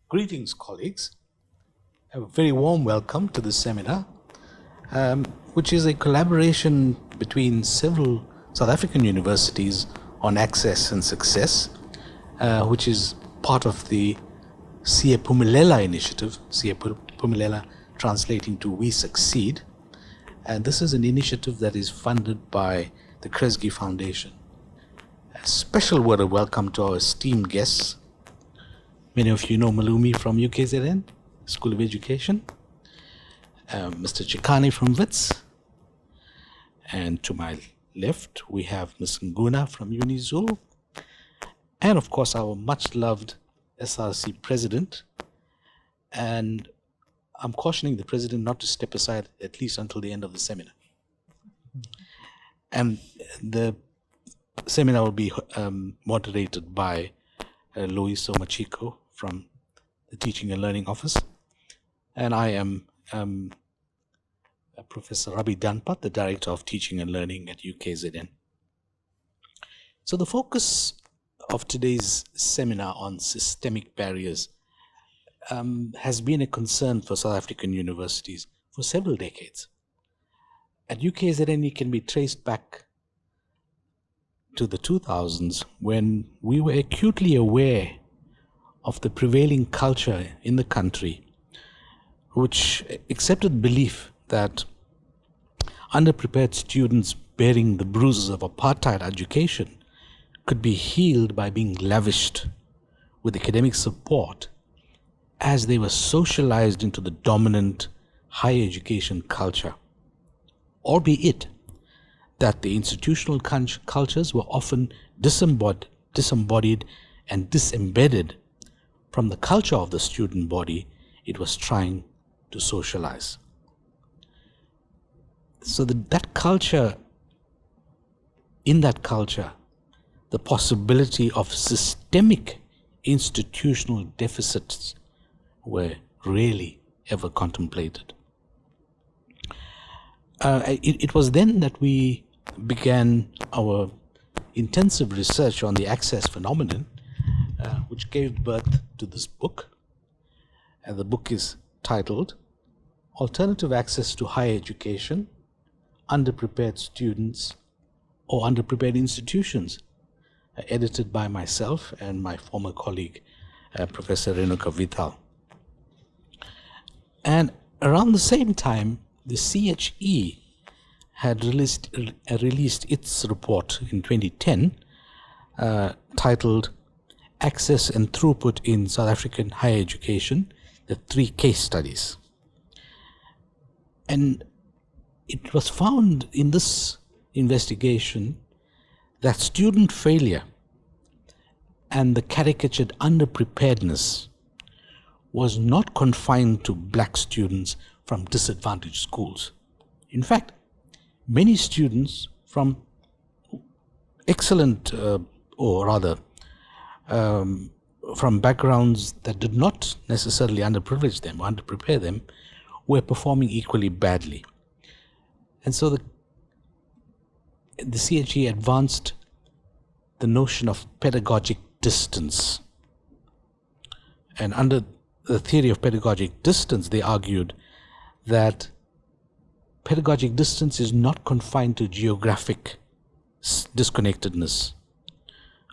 Greetings, colleagues. A very warm welcome to this seminar, which is a collaboration between several South African universities on access and success, which is part of the Siyaphumelela initiative, Siyaphumelela translating to We Succeed. And this is an initiative that is funded by the Kresge Foundation. A special word of welcome to our esteemed guests. Many of you know Malumi from UKZN, School of Education, Mr. Chikane from WITS, and to my left we have Ms. Nguna from UniZul, and of course our much loved SRC President. And I'm cautioning the President not to step aside at least until the end of the seminar. And the seminar will be moderated by Loiso Machiko from the Teaching and Learning Office, and I am Professor Rabi Danpat, the Director of Teaching and Learning at UKZN. So the focus of today's seminar on systemic barriers has been a concern for South African universities for several decades. At UKZN, it can be traced back to the 2000s, when we were acutely aware of the prevailing culture in the country, which accepted belief that underprepared students bearing the bruises of apartheid education could be healed by being lavished with academic support as they were socialized into the dominant higher education culture, albeit that the institutional cultures were often disembodied and disembedded from the culture of the student body it was trying to socialize. So in that culture, the possibility of systemic institutional deficits were rarely ever contemplated. It was then that we began our intensive research on the access phenomenon, which gave birth to this book. And the book is titled Alternative Access to Higher Education, Underprepared Students or Underprepared Institutions, edited by myself and my former colleague, Professor Renuka Vital. And around the same time, the CHE had released its report in 2010 titled Access and Throughput in South African Higher Education, the 3 case studies. And it was found in this investigation that student failure and the caricatured underpreparedness was not confined to black students from disadvantaged schools. In fact, many students from excellent, from backgrounds that did not necessarily underprivilege them or underprepare them, were performing equally badly. And so the CHE advanced the notion of pedagogic distance. And under the theory of pedagogic distance, they argued that pedagogic distance is not confined to geographic disconnectedness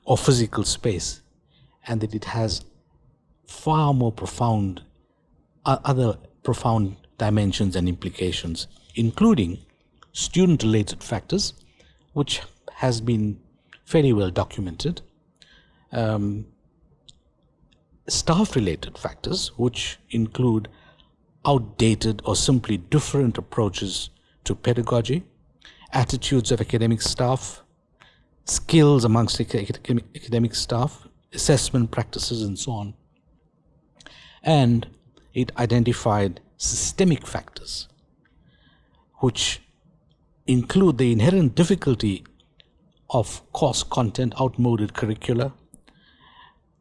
or physical space, and that it has far more profound, other profound dimensions and implications, including student-related factors, which has been fairly well documented, staff-related factors, which include outdated or simply different approaches to pedagogy, attitudes of academic staff, skills amongst academic staff, assessment practices, and so on. And it identified systemic factors, which include the inherent difficulty of course content, outmoded curricula,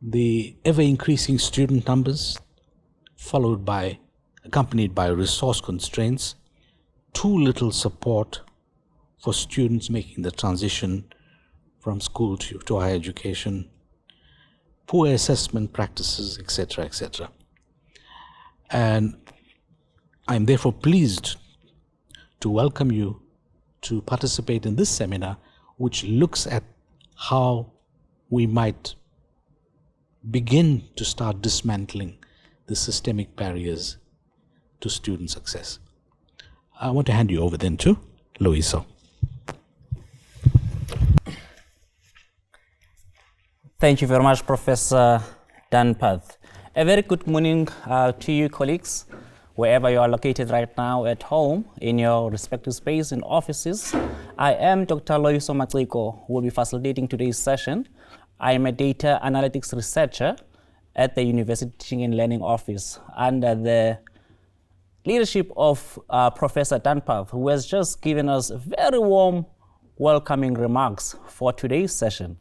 the ever-increasing student numbers, accompanied by resource constraints, too little support for students making the transition from school to higher education, poor assessment practices, etc., etc. And I'm therefore pleased to welcome you to participate in this seminar, which looks at how we might begin to start dismantling the systemic barriers to student success. I want to hand you over then to Loiso. Thank you very much, Professor Danpath. A very good morning to you, colleagues, wherever you are located right now, at home, in your respective space, in offices. I am Dr. Loiso Matsiko, who will be facilitating today's session. I am a data analytics researcher at the University Teaching and Learning Office under the leadership of Professor Danpath, who has just given us very warm, welcoming remarks for today's session.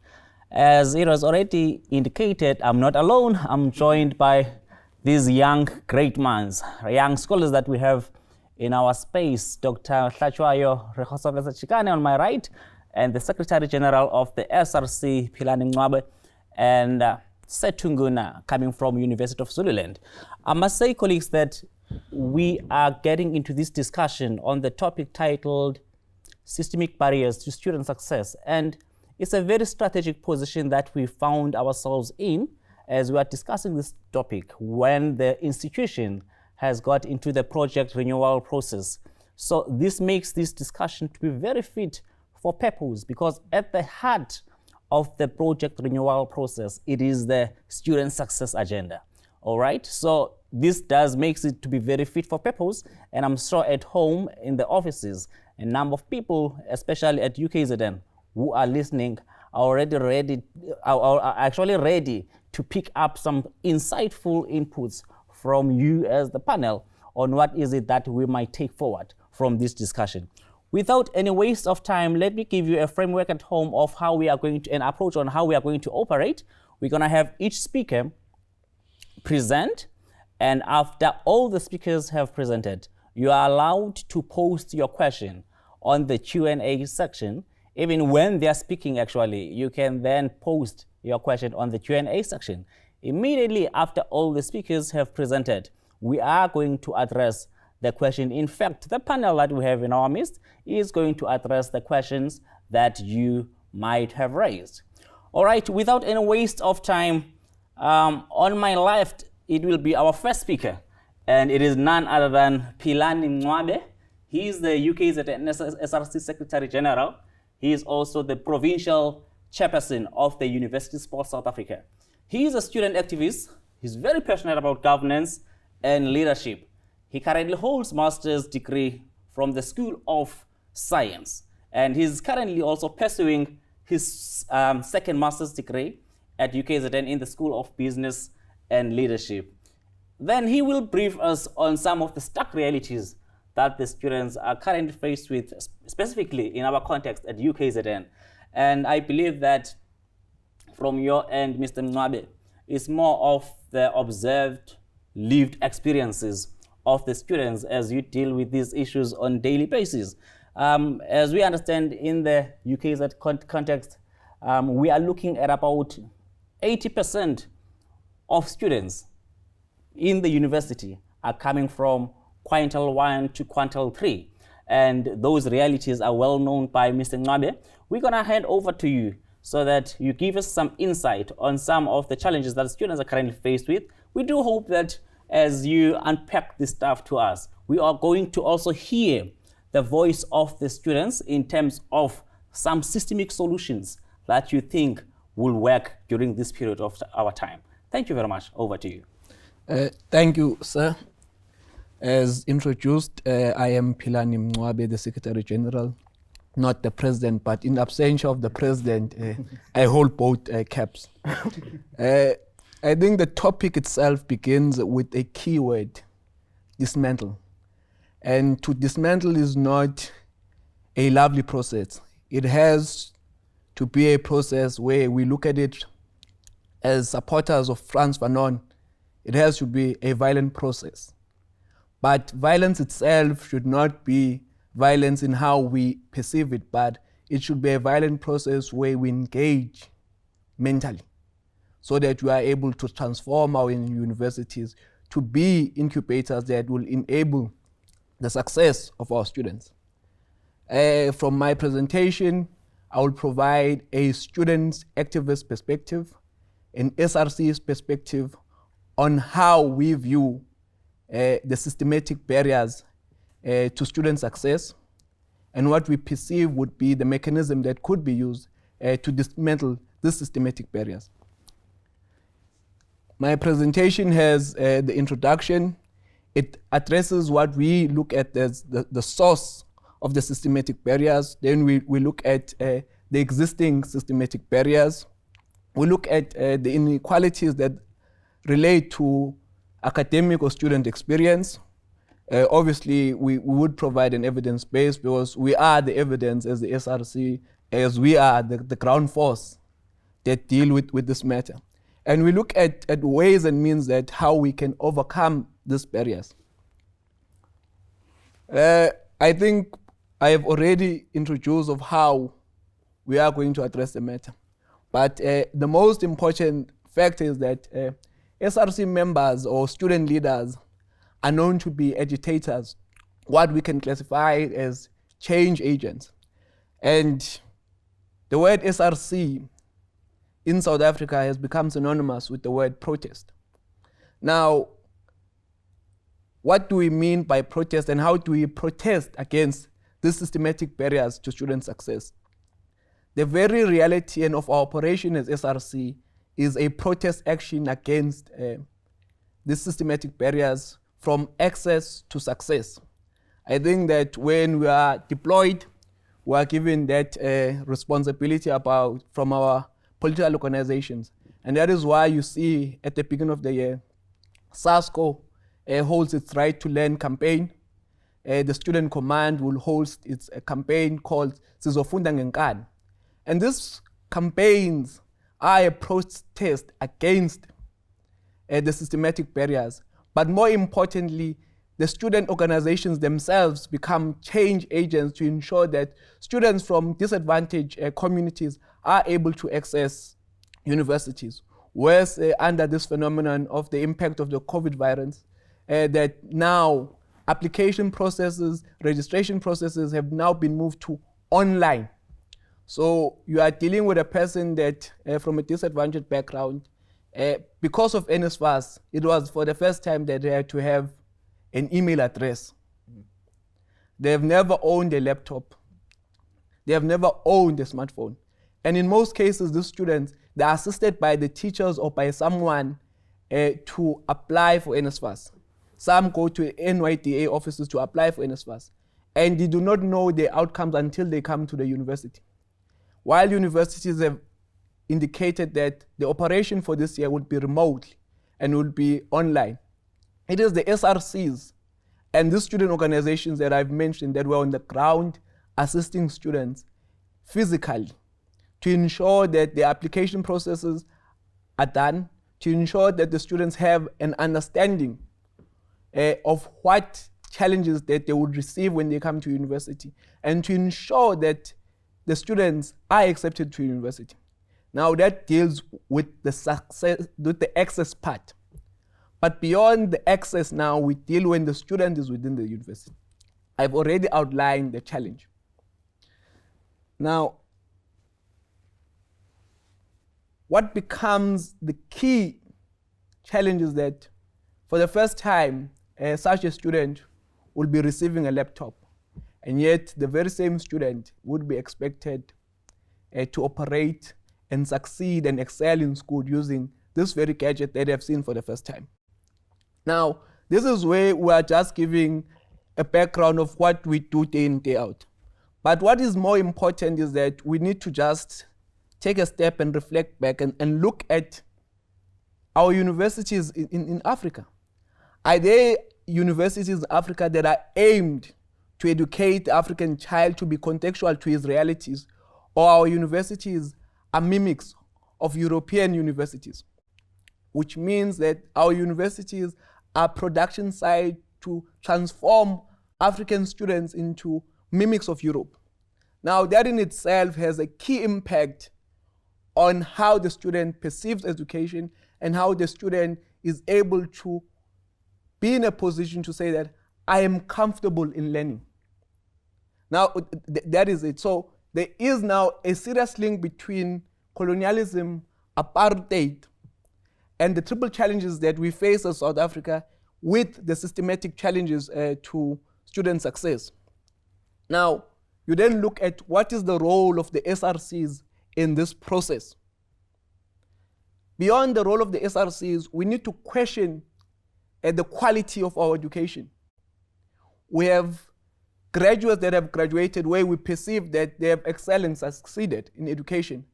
As it was already indicated, I'm not alone. I'm joined by these young great minds, young scholars that we have in our space, Dr. Hlatshwayo Chikane on my right, and the Secretary General of the SRC, Philani Mncwabe, and Nguna, coming from University of Zululand. I must say, colleagues, that we are getting into this discussion on the topic titled Systemic Barriers to Student Success. And it's a very strategic position that we found ourselves in as we are discussing this topic when the institution has got into the project renewal process. So this makes this discussion to be very fit for purpose, because at the heart of the project renewal process, it is the student success agenda. All right, so this makes it to be very fit for purpose, and I'm sure at home in the offices, a number of people, especially at UKZN, who are listening, are actually ready to pick up some insightful inputs from you as the panel on what is it that we might take forward from this discussion. Without any waste of time, let me give you a framework at home of how we are going to, an approach on how we are going to operate. We're going to have each speaker present, and after all the speakers have presented, you are allowed to post your question on the Q&A section. Even when they are speaking, actually, you can then post your question on the Q&A section. Immediately after all the speakers have presented, we are going to address the question. In fact, the panel that we have in our midst is going to address the questions that you might have raised. All right, without any waste of time, on my left, it will be our first speaker, and it is none other than Philani Mncwabe. He is the UKZN SRC Secretary General. He is also the provincial chairperson of the University Sports South Africa. He is a student activist. He's very passionate about governance and leadership. He currently holds master's degree from the School of Science, and he's currently also pursuing his second master's degree at UKZN in the School of Business and Leadership. Then he will brief us on some of the stark realities that the students are currently faced with, specifically in our context at UKZN. And I believe that from your end, Mr. Mncwabe, is more of the observed, lived experiences of the students as you deal with these issues on a daily basis. As we understand in the UKZ context, we are looking at about 80% of students in the university are coming from quintile 1 to quintile 3. And those realities are well known by Mr. Nguna. We're going to hand over to you so that you give us some insight on some of the challenges that students are currently faced with. We do hope that as you unpack this stuff to us, we are going to also hear the voice of the students in terms of some systemic solutions that you think will work during this period of our time. Thank you very much. Over to you. Thank you, sir. As introduced, I am Philani Mncwabe, the Secretary General, not the President, but in absentia of the President, I hold both caps. I think the topic itself begins with a keyword, dismantle. And to dismantle is not a lovely process. It has to be a process where we look at it as supporters of Frantz Fanon. It has to be a violent process. But violence itself should not be violence in how we perceive it, but it should be a violent process where we engage mentally so that we are able to transform our universities to be incubators that will enable the success of our students. From my presentation, I will provide a student's activist perspective, an SRC's perspective on how we view the systematic barriers to student success and what we perceive would be the mechanism that could be used to dismantle these systematic barriers. My presentation has the introduction. It addresses what we look at as the source of the systematic barriers. Then we look at the existing systematic barriers. We look at the inequalities that relate to academic or student experience. Obviously, we would provide an evidence base because we are the evidence as the SRC, as we are the ground force that deal with this matter. And we look at ways and means that how we can overcome these barriers. I think I have already introduced of how we are going to address the matter. But the most important fact is that SRC members or student leaders are known to be agitators, what we can classify as change agents. And the word SRC in South Africa has become synonymous with the word protest. Now, what do we mean by protest and how do we protest against these systematic barriers to student success? The very reality and of our operation as SRC is a protest action against these systematic barriers from access to success. I think that when we are deployed, we are given that responsibility from our political organizations. And that is why you see at the beginning of the year, SASCO holds its Right to Learn campaign. The Student Command will host its campaign called Sizofunda Ngenkani. And these campaigns are a protest against the systematic barriers. But more importantly, the student organizations themselves become change agents to ensure that students from disadvantaged communities are able to access universities. Whereas under this phenomenon of the impact of the COVID virus, that now application processes, registration processes have now been moved to online. So you are dealing with a person that from a disadvantaged background, because of NSFAS, it was for the first time that they had to have an email address. They've never owned a laptop. They have never owned a smartphone. And in most cases, these students, they are assisted by the teachers or by someone to apply for NSFAS. Some go to NYDA offices to apply for NSFAS. And they do not know the outcomes until they come to the university. While universities have indicated that the operation for this year would be remote and would be online, it is the SRCs and the student organizations that I've mentioned that were on the ground assisting students physically to ensure that the application processes are done, to ensure that the students have an understanding of what challenges that they would receive when they come to university, and to ensure that the students are accepted to university. Now that deals with the success, with the access part. But beyond the access now, we deal when the student is within the university. I've already outlined the challenge. Now, what becomes the key challenge is that for the first time, such a student will be receiving a laptop, and yet the very same student would be expected to operate and succeed and excel in school using this very gadget that they have seen for the first time. Now, this is where we are just giving a background of what we do day in, day out. But what is more important is that we need to just take a step and reflect back and look at our universities in Africa. Are there universities in Africa that are aimed to educate the African child to be contextual to his realities, or our universities are mimics of European universities, which means that our universities are production site to transform African students into mimics of Europe. Now, that in itself has a key impact on how the student perceives education and how the student is able to be in a position to say that I am comfortable in learning. Now, that is it. So there is now a serious link between colonialism, apartheid, and the triple challenges that we face as South Africa with the systematic challenges to student success. Now, you then look at what is the role of the SRCs in this process. Beyond the role of the SRCs, we need to question the quality of our education. We have graduates that have graduated where we perceive that they have excelled and succeeded in education.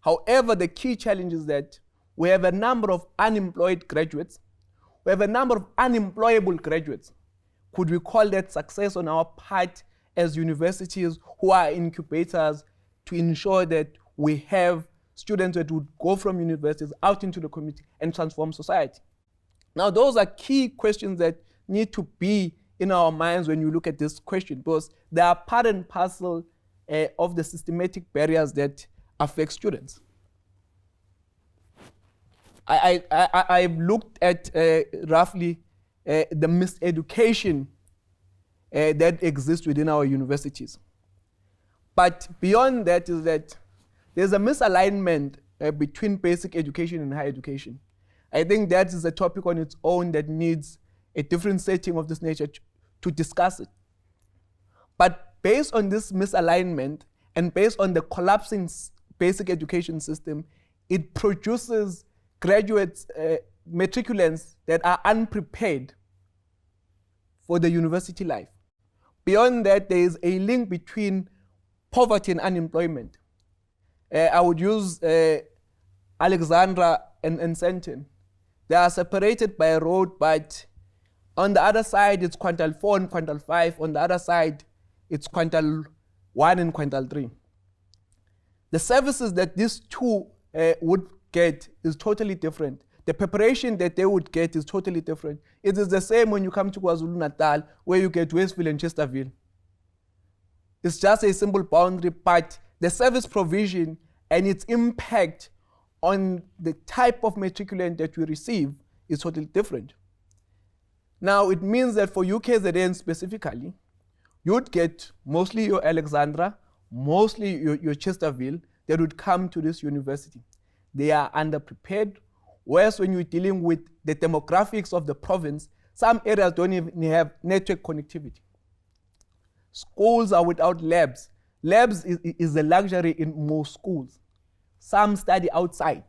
However, the key challenge is that we have a number of unemployed graduates. We have a number of unemployable graduates. Could we call that success on our part as universities who are incubators to ensure that we have students that would go from universities out into the community and transform society? Now, those are key questions that need to be in our minds when you look at this question, because they are part and parcel of the systematic barriers that affect students. I've looked at roughly the miseducation that exists within our universities. But beyond that is that there's a misalignment between basic education and higher education. I think that is a topic on its own that needs a different setting of this nature to discuss it. But based on this misalignment and based on the collapsing basic education system, it produces graduates, matriculants that are unprepared for the university life. Beyond that, there is a link between poverty and unemployment. I would use Alexandra and Sandton. They are separated by a road, but on the other side, it's quintile 4 and quintile 5. On the other side, it's quintile 1 and quintile 3. The services that these two would get is totally different. The preparation that they would get is totally different. It is the same when you come to KwaZulu-Natal, where you get Westville and Chesterville. It's just a simple boundary, but the service provision and its impact on the type of matriculant that we receive is totally different. Now, it means that for UKZN specifically, you'd get mostly your Alexandra, mostly your Chesterville, that would come to this university. They are underprepared, whereas when you're dealing with the demographics of the province, some areas don't even have network connectivity. Schools are without labs. Labs is a luxury in most schools. Some study outside.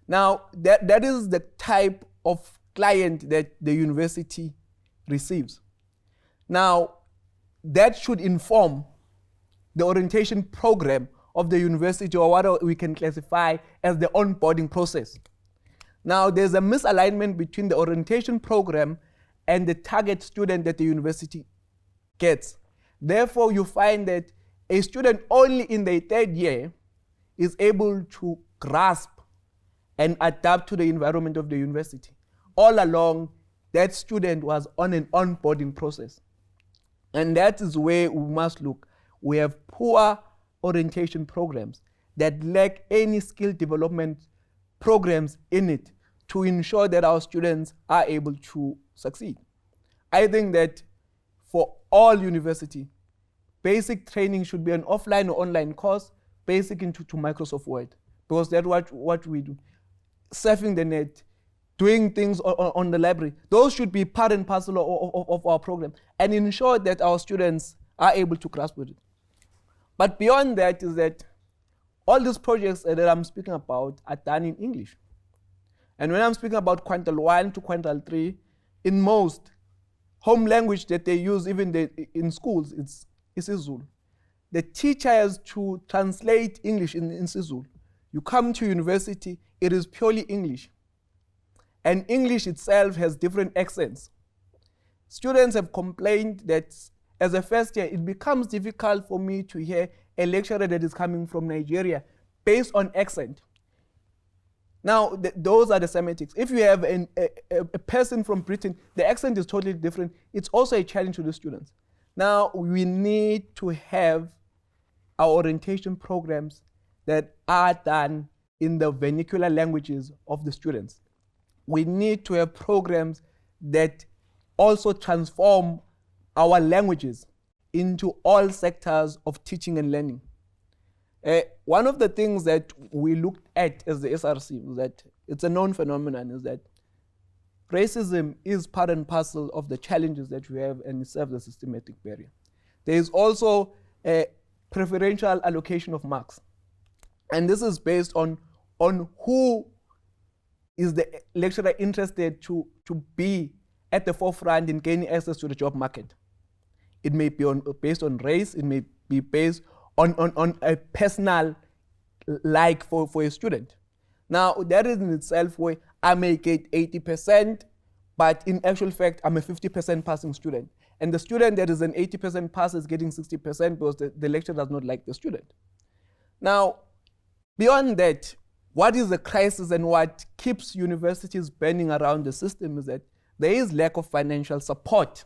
Now, that is the type of client that the university receives. Now, that should inform the orientation program of the university, or what we can classify as the onboarding process. Now, there's a misalignment between the orientation program and the target student that the university gets. Therefore, you find that a student only in their third year is able to grasp and adapt to the environment of the university. All along, that student was on an onboarding process. And that is where we must look. We have poor orientation programs that lack any skill development programs in it to ensure that our students are able to succeed. I think that for all university, basic training should be an offline or online course, basic into Microsoft Word, because that's what we do. Surfing the net, doing things on the library, those should be part and parcel of our program and ensure that our students are able to grasp with it. But beyond that is that all these projects that I'm speaking about are done in English. And when I'm speaking about quintile 1 to quintile 3, in most home language that they use, even in schools, it's isiZulu. The teacher has to translate English in isiZulu. You come to university, it is purely English. And English itself has different accents. Students have complained that as a first year, it becomes difficult for me to hear a lecturer that is coming from Nigeria based on accent. Now, those are the semantics. If you have a person from Britain, the accent is totally different. It's also a challenge to the students. Now, we need to have our orientation programs that are done in the vernacular languages of the students. We need to have programs that also transform our languages into all sectors of teaching and learning. One of the things that we looked at as the SRC is that it's a known phenomenon, is that racism is part and parcel of the challenges that we have, and it serves as a systematic barrier. There is also a preferential allocation of marks. And this is based on who is the lecturer interested to be at the forefront in gaining access to the job market. It may be based on race, it may be based on a personal like for a student. Now, that is in itself where I may get 80%, but in actual fact, I'm a 50% passing student. And the student that is an 80% pass is getting 60% because the lecturer does not like the student. Now, beyond that, what is the crisis and what keeps universities burning around the system is that there is lack of financial support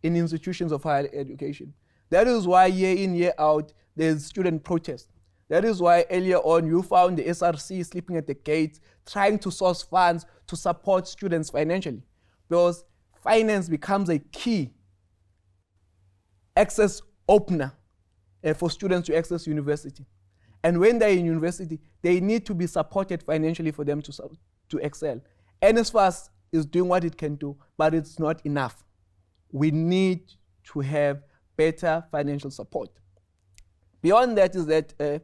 in institutions of higher education. That is why year in, year out, there's student protest. That is why earlier on you found the SRC sleeping at the gates, trying to source funds to support students financially, because finance becomes a key access opener for students to access university. And when they're in university, they need to be supported financially for them to excel. NSFAS is doing what it can do, but it's not enough. We need to have better financial support. Beyond that is that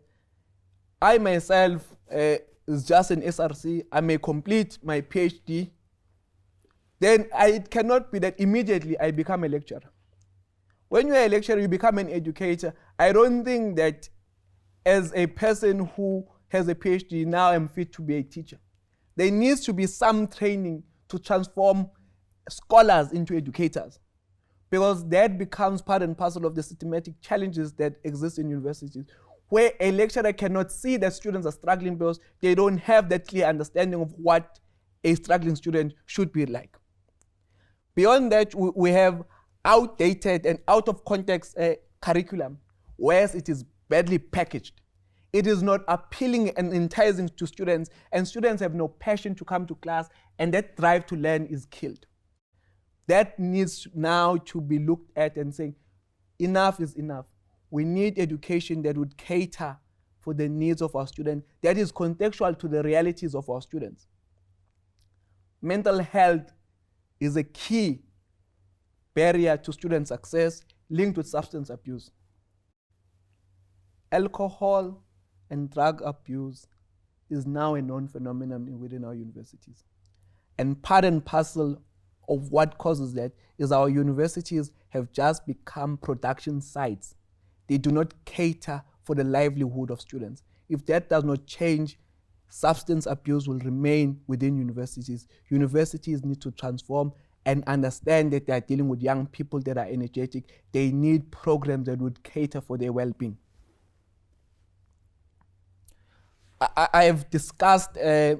I myself is just an SRC. I may complete my PhD. Then it cannot be that immediately I become a lecturer. When you are a lecturer, you become an educator. I don't think that as a person who has a PhD, now I'm fit to be a teacher. There needs to be some training to transform scholars into educators, because that becomes part and parcel of the systematic challenges that exist in universities, where a lecturer cannot see that students are struggling because they don't have that clear understanding of what a struggling student should be like. Beyond that, we have outdated and out of context curriculum, whereas it is badly packaged. It is not appealing and enticing to students, and students have no passion to come to class, and that drive to learn is killed. That needs now to be looked at and saying, enough is enough. We need education that would cater for the needs of our students, that is contextual to the realities of our students. Mental health is a key barrier to student success linked with substance abuse. Alcohol and drug abuse is now a known phenomenon within our universities. And part and parcel of what causes that is our universities have just become production sites. They do not cater for the livelihood of students. If that does not change, substance abuse will remain within universities. Universities need to transform and understand that they are dealing with young people that are energetic. They need programs that would cater for their well-being. I have discussed the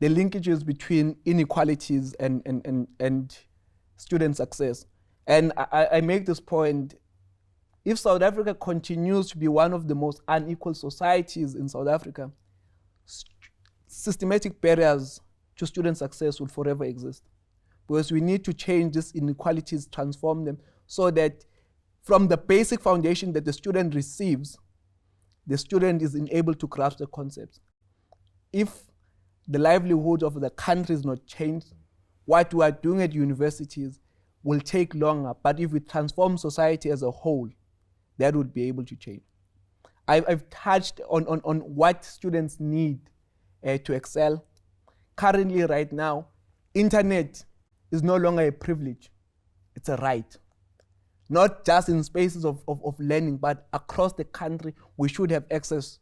linkages between inequalities and student success. And I make this point: if South Africa continues to be one of the most unequal societies in South Africa, systematic barriers to student success will forever exist. Because we need to change these inequalities, transform them, so that from the basic foundation that the student receives, the student is able to grasp the concepts. If the livelihood of the country is not changed, what we are doing at universities will take longer. But if we transform society as a whole, that would be able to change. I've touched on what students need to excel. Currently, right now, internet is no longer a privilege, it's a right. Not just in spaces of learning, but across the country, we should have access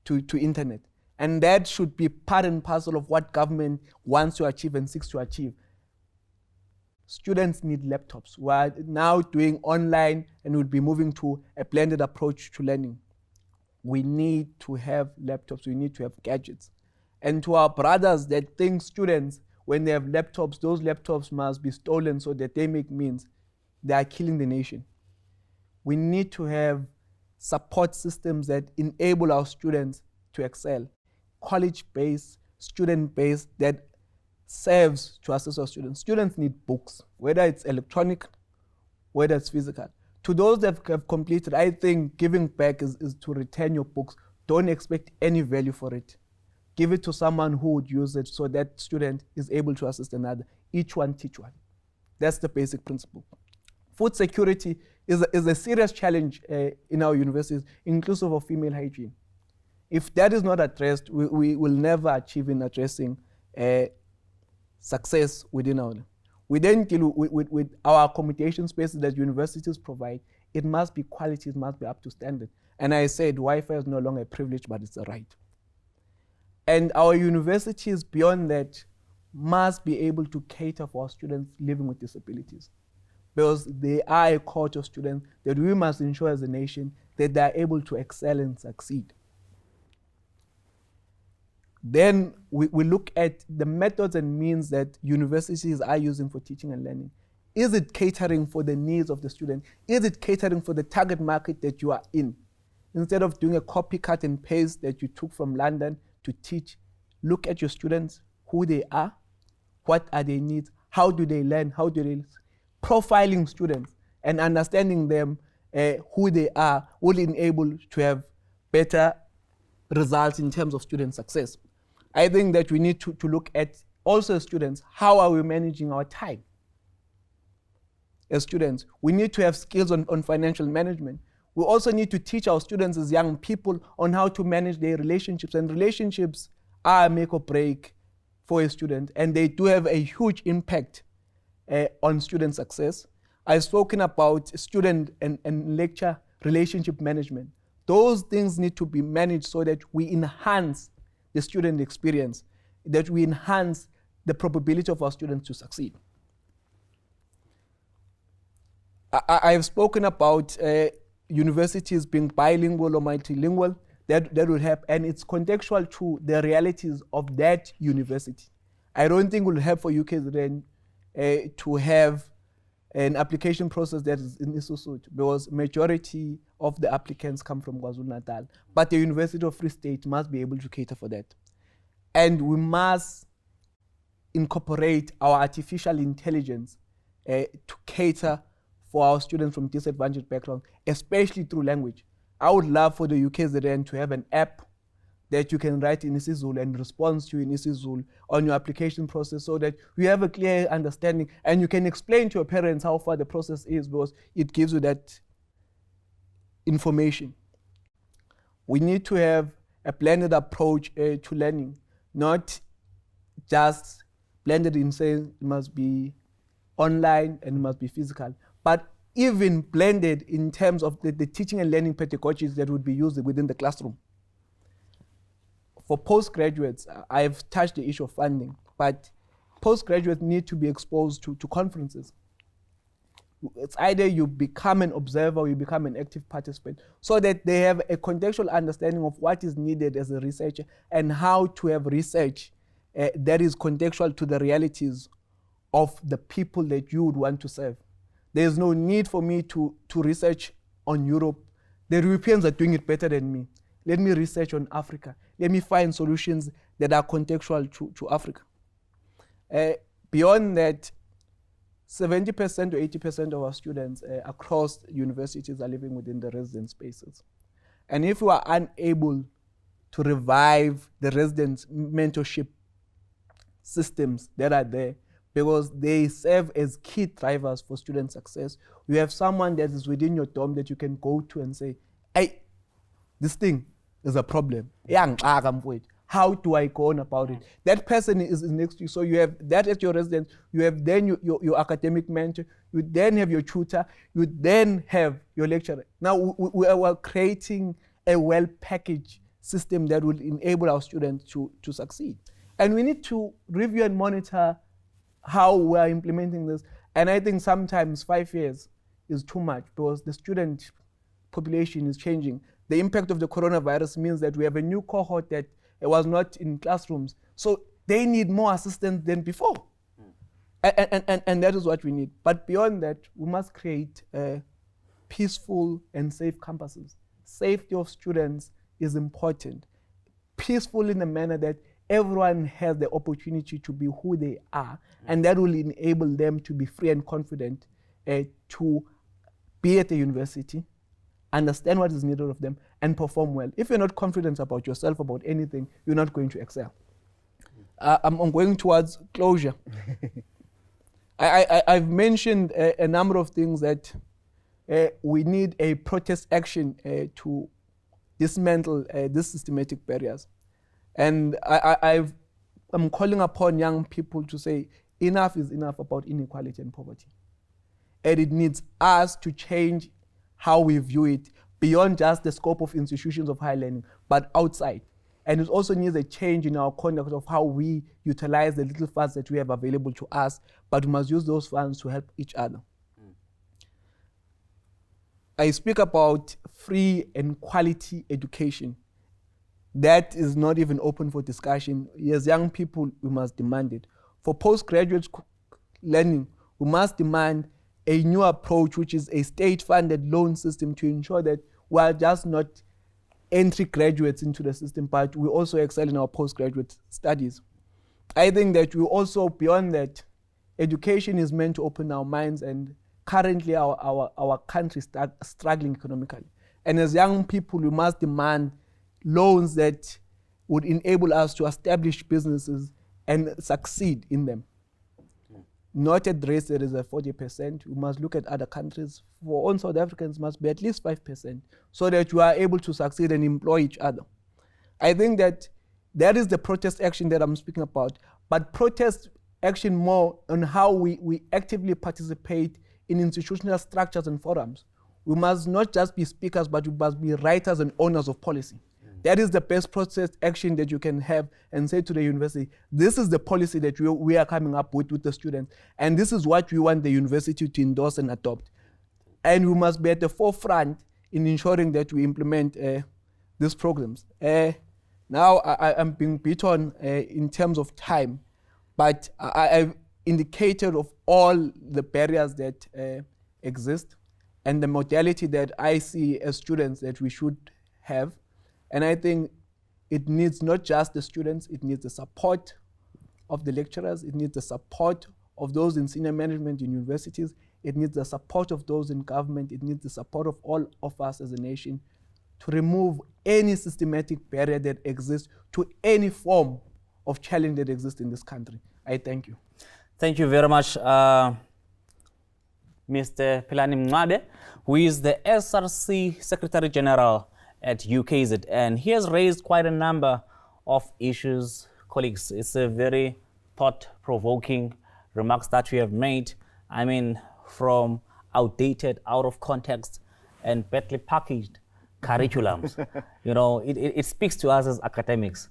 to internet. And that should be part and parcel of what government wants to achieve and seeks to achieve. Students need laptops. We are now doing online and we'll be moving to a blended approach to learning. We need to have laptops, we need to have gadgets. And to our brothers that think students, when they have laptops, those laptops must be stolen so that they make means, they are killing the nation. We need to have support systems that enable our students to excel. College-based, student-based, that serves to assist our students. Students need books, whether it's electronic, whether it's physical. To those that have completed, I think giving back is to return your books. Don't expect any value for it. Give it to someone who would use it so that student is able to assist another. Each one teach one. That's the basic principle. Food security is a serious challenge in our universities, inclusive of female hygiene. If that is not addressed, we will never achieve in addressing success within our. We then deal with our accommodation spaces that universities provide. It must be quality, it must be up to standard. And I said Wi-Fi is no longer a privilege, but it's a right. And our universities beyond that must be able to cater for our students living with disabilities, because they are a cohort of students that we must ensure as a nation that they are able to excel and succeed. Then we look at the methods and means that universities are using for teaching and learning. Is it catering for the needs of the student? Is it catering for the target market that you are in? Instead of doing a copy, cut, and paste that you took from London to teach, look at your students, who they are, what are their needs, how do they learn, how do they profiling students and understanding them, who they are, will enable to have better results in terms of student success. I think that we need to look at also as students, how are we managing our time? As students, we need to have skills on financial management. We also need to teach our students as young people on how to manage their relationships, and relationships are a make or break for a student, and they do have a huge impact on student success. I've spoken about student and lecture relationship management. Those things need to be managed so that we enhance the student experience, that we enhance the probability of our students to succeed. I've spoken about universities being bilingual or multilingual. That would help, and it's contextual to the realities of that university. I don't think it will help for UKZN to have an application process that is in Isusutu, because majority of the applicants come from KwaZulu-Natal, but the University of Free State must be able to cater for that. And we must incorporate our artificial intelligence to cater for our students from disadvantaged backgrounds, especially through language. I would love for the UKZN to have an app that you can write in isiZulu and respond to in isiZulu on your application process, so that you have a clear understanding and you can explain to your parents how far the process is, because it gives you that information. We need to have a blended approach to learning, not just blended in saying it must be online and it must be physical, but even blended in terms of the teaching and learning pedagogies that would be used within the classroom. For postgraduates, I've touched the issue of funding, but postgraduates need to be exposed to conferences. It's either you become an observer or you become an active participant, so that they have a contextual understanding of what is needed as a researcher and how to have research that is contextual to the realities of the people that you would want to serve. There's no need for me to research on Europe. The Europeans are doing it better than me. Let me research on Africa. Let me find solutions that are contextual to Africa. Beyond that, 70% to 80% of our students across universities are living within the resident spaces. And if we are unable to revive the resident mentorship systems that are there, because they serve as key drivers for student success, you have someone that is within your dorm that you can go to and say, hey, this thing is a problem. How do I go on about it? That person is next to you. So you have that as your residence, you have then your academic mentor, you then have your tutor, you then have your lecturer. Now we are creating a well-packaged system that will enable our students to succeed. And we need to review and monitor how we are implementing this. And I think sometimes 5 years is too much because the student population is changing. The impact of the coronavirus means that we have a new cohort that was not in classrooms. So they need more assistance than before. And that is what we need. But beyond that, we must create peaceful and safe campuses. Safety of students is important. Peaceful in a manner that everyone has the opportunity to be who they are, and that will enable them to be free and confident to be at the university, understand what is needed of them, and perform well. If you're not confident about yourself, about anything, you're not going to excel. I'm going towards closure. I've mentioned a number of things that we need a protest action to dismantle these systematic barriers. And I'm calling upon young people to say enough is enough about inequality and poverty. And it needs us to change how we view it beyond just the scope of institutions of higher learning, but outside. And it also needs a change in our conduct of how we utilize the little funds that we have available to us, but we must use those funds to help each other. I speak about free and quality education. That is not even open for discussion. As young people, we must demand it. For postgraduate learning, we must demand a new approach, which is a state-funded loan system to ensure that we are just not entry graduates into the system, but we also excel in our postgraduate studies. I think that we also, beyond that, education is meant to open our minds, and currently our country is struggling economically. And as young people, we must demand loans that would enable us to establish businesses and succeed in them. Not at the rate that is at 40%. We must look at other countries. For all South Africans, must be at least 5%, so that we are able to succeed and employ each other. I think that that is the protest action that I'm speaking about, but protest action more on how we actively participate in institutional structures and forums. We must not just be speakers, but we must be writers and owners of policy. That is the best protest action that you can have, and say to the university, this is the policy that we are coming up with the students, and this is what we want the university to endorse and adopt. And we must be at the forefront in ensuring that we implement these programs. Now I'm being beaten in terms of time, but I've indicated of all the barriers that exist and the modality that I see as students that we should have. And I think it needs not just the students, it needs the support of the lecturers, it needs the support of those in senior management in universities, it needs the support of those in government, it needs the support of all of us as a nation to remove any systematic barrier that exists to any form of challenge that exists in this country. I thank you. Thank you very much, Mr. Philani Mncwabe, who is the SRC Secretary General at UKZN. He has raised quite a number of issues, colleagues. It's a very thought-provoking remarks that we have made. I mean, from outdated, out of context, and badly packaged curriculums. You know, it speaks to us as academics.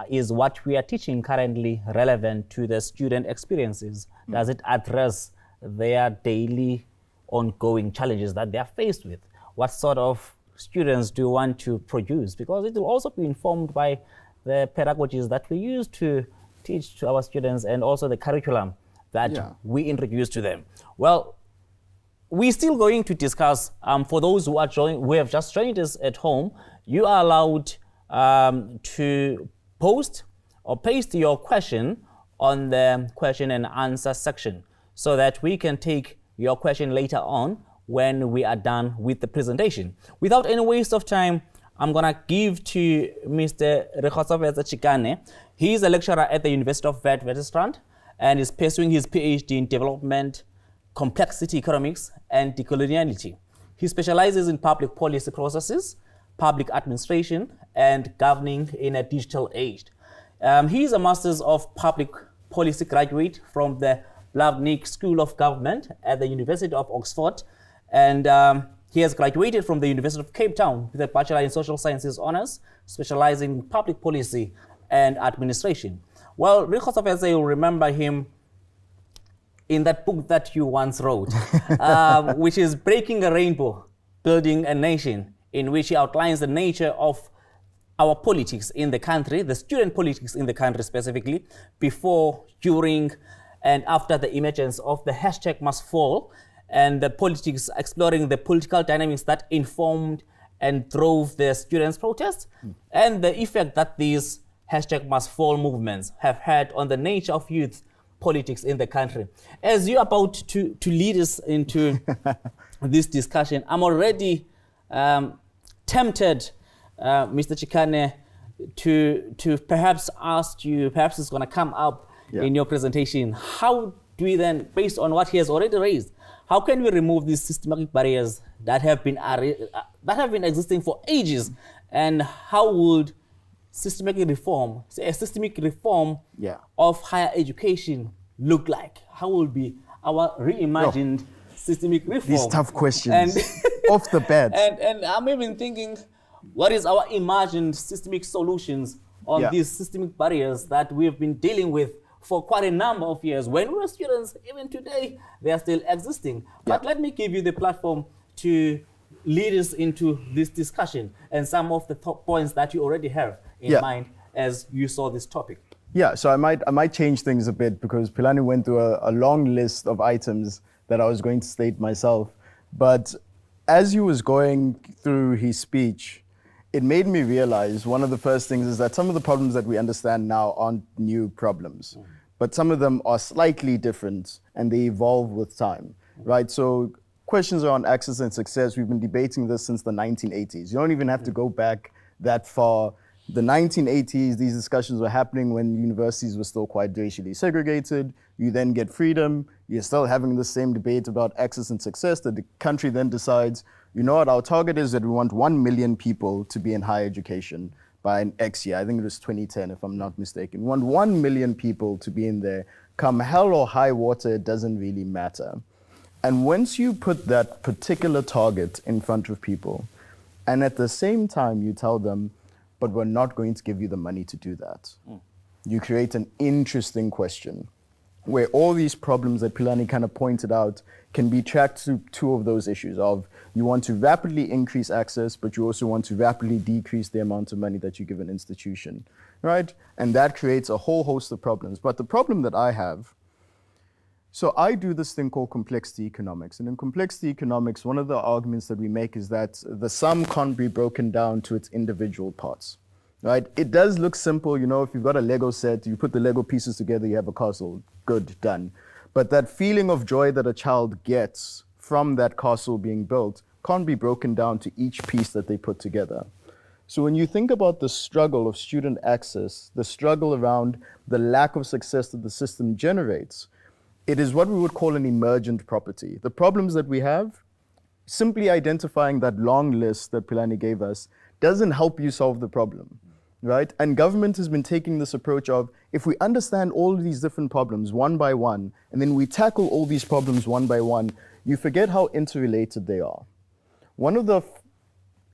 Is what we are teaching currently relevant to the student experiences? Does it address their daily ongoing challenges that they are faced with? What sort of students do you want to produce? Because it will also be informed by the pedagogies that we use to teach to our students, and also the curriculum that we introduce to them. Well, we're still going to discuss, for those who have just joined us at home, you are allowed to post or paste your question on the question and answer section, so that we can take your question later on when we are done with the presentation. Without any waste of time, I'm gonna give to Mr. Chikane. He is a lecturer at the University of Witwatersrand and is pursuing his PhD in development, complexity economics, and decoloniality. He specializes in public policy processes, public administration, and governing in a digital age. He is a Master's of Public Policy graduate from the Blavnik School of Government at the University of Oxford, and he has graduated from the University of Cape Town with a Bachelor in Social Sciences Honours, specializing in public policy and administration. Well, you'll remember him in that book that you once wrote, which is Breaking a Rainbow, Building a Nation, in which he outlines the nature of our politics in the country, the student politics in the country specifically, before, during, and after the emergence of the hashtag must fall, and the politics, exploring the political dynamics that informed and drove the students' protests, and the effect that these hashtag must fall movements have had on the nature of youth politics in the country. As you're about to lead us into this discussion, I'm already tempted, Mr. Chikane, to perhaps ask you, perhaps it's going to come up in your presentation, how do we then, based on what he has already raised, how can we remove these systematic barriers that have been existing for ages, and how would systemic reform of higher education look like? How will be our reimagined systemic reform? These tough questions off the bat. And I'm even thinking, what is our imagined systemic solutions on these systemic barriers that we've been dealing with for quite a number of years? When we were students, even today, they are still existing. But let me give you the platform to lead us into this discussion and some of the top points that you already have in mind as you saw this topic. Yeah, so I might change things a bit because Philani went through a long list of items that I was going to state myself. But as he was going through his speech, it made me realize one of the first things is that some of the problems that we understand now aren't new problems, but some of them are slightly different and they evolve with time, right? So questions around access and success, we've been debating this since the 1980s. You don't even have to go back that far. The 1980s, these discussions were happening when universities were still quite racially segregated. You then get freedom. You're still having the same debate about access and success. That the country then decides, you know what, our target is that we want 1 million people to be in higher education by an X year. I think it was 2010, if I'm not mistaken. We want 1 million people to be in there. Come hell or high water, it doesn't really matter. And once you put that particular target in front of people, and at the same time you tell them, but we're not going to give you the money to do that. You create an interesting question where all these problems that Philani kind of pointed out can be tracked to two of those issues of you want to rapidly increase access, but you also want to rapidly decrease the amount of money that you give an institution, right? And that creates a whole host of problems. But the problem that I have, so I do this thing called complexity economics. And in complexity economics, one of the arguments that we make is that the sum can't be broken down to its individual parts, right? It does look simple, you know, if you've got a Lego set, you put the Lego pieces together, you have a castle, good, done. But that feeling of joy that a child gets from that castle being built can't be broken down to each piece that they put together. So when you think about the struggle of student access, the struggle around the lack of success that the system generates, it is what we would call an emergent property. The problems that we have, simply identifying that long list that Philani gave us, doesn't help you solve the problem, right? And government has been taking this approach of, if we understand all of these different problems one by one, and then we tackle all these problems one by one, you forget how interrelated they are. One of the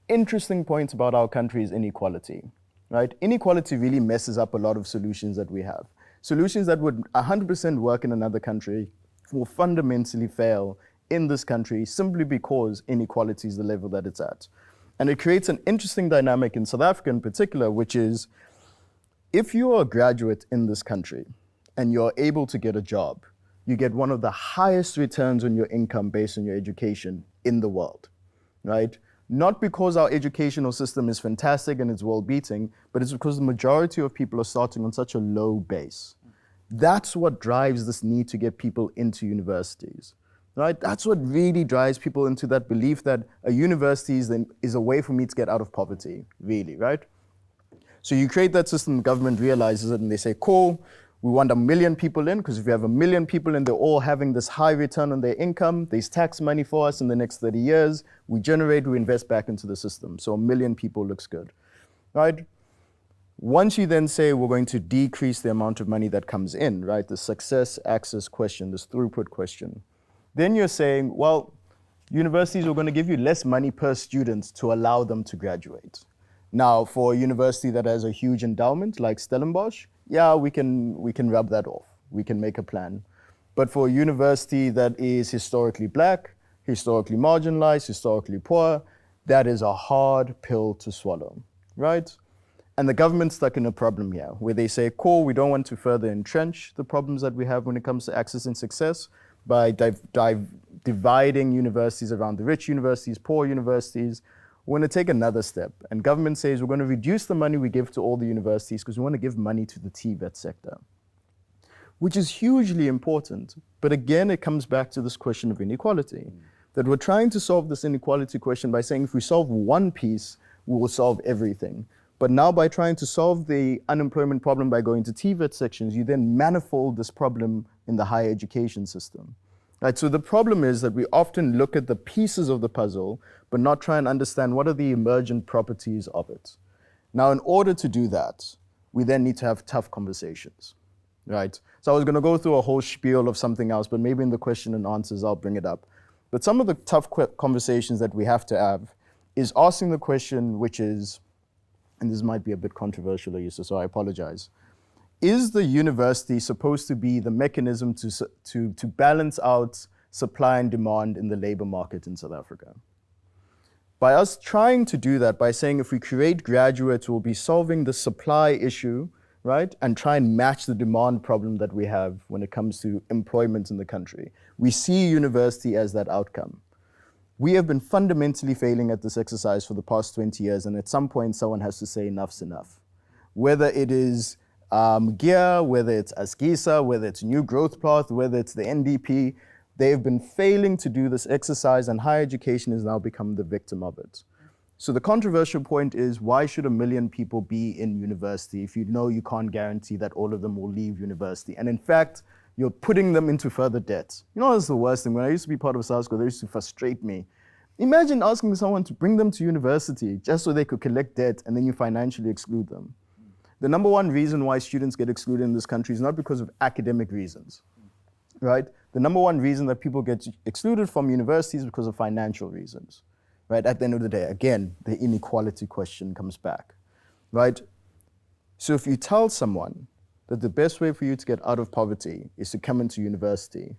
interesting points about our country is inequality, right? Inequality really messes up a lot of solutions that we have. Solutions that would 100% work in another country will fundamentally fail in this country simply because inequality is the level that it's at. And it creates an interesting dynamic in South Africa in particular, which is if you are a graduate in this country and you're able to get a job, you get one of the highest returns on your income based on your education in the world, right? Not because our educational system is fantastic and it's world-beating, but it's because the majority of people are starting on such a low base. That's what drives this need to get people into universities, right? That's what really drives people into that belief that a university is a way for me to get out of poverty, really, right? So you create that system, the government realizes it, and they say, cool, we want 1 million people in, because if you have 1 million people and they're all having this high return on their income, there's tax money for us in the next 30 years, we invest back into the system. So 1 million people looks good, right? Once you then say we're going to decrease the amount of money that comes in, right? The success access question, this throughput question, then you're saying, well, universities are going to give you less money per student to allow them to graduate. Now, for a university that has a huge endowment like Stellenbosch, yeah, we can rub that off. We can make a plan. But for a university that is historically black, historically marginalized, historically poor, that is a hard pill to swallow, right? And the government's stuck in a problem here where they say, cool, we don't want to further entrench the problems that we have when it comes to access and success by dividing universities around the rich universities, poor universities. We're going to take another step. And government says we're going to reduce the money we give to all the universities because we want to give money to the TVET sector, which is hugely important. But again, it comes back to this question of inequality, that we're trying to solve this inequality question by saying if we solve one piece, we will solve everything. But now by trying to solve the unemployment problem by going to TVET sections, you then manifold this problem in the higher education system. Right, so the problem is that we often look at the pieces of the puzzle, but not try and understand what are the emergent properties of it. Now, in order to do that, we then need to have tough conversations, right? So I was going to go through a whole spiel of something else, but maybe in the question and answers, I'll bring it up. But some of the tough conversations that we have to have is asking the question, which is, and this might be a bit controversial, Ayuso, so I apologize. Is the university supposed to be the mechanism to balance out supply and demand in the labor market in South Africa? By us trying to do that, by saying if we create graduates, we'll be solving the supply issue, right? And try and match the demand problem that we have when it comes to employment in the country. We see university as that outcome. We have been fundamentally failing at this exercise for the past 20 years, and at some point someone has to say enough's enough. Whether it is GEAR, whether it's ASGISA, whether it's New Growth Path, whether it's the NDP, they have been failing to do this exercise, and higher education has now become the victim of it. So the controversial point is, why should 1 million people be in university if you know you can't guarantee that all of them will leave university? And in fact, you're putting them into further debt. You know what's the worst thing? When I used to be part of South School, they used to frustrate me. Imagine asking someone to bring them to university just so they could collect debt, and then you financially exclude them. The number one reason why students get excluded in this country is not because of academic reasons, right? The number one reason that people get excluded from universities is because of financial reasons, right? At the end of the day, again, the inequality question comes back, right? So if you tell someone that the best way for you to get out of poverty is to come into university,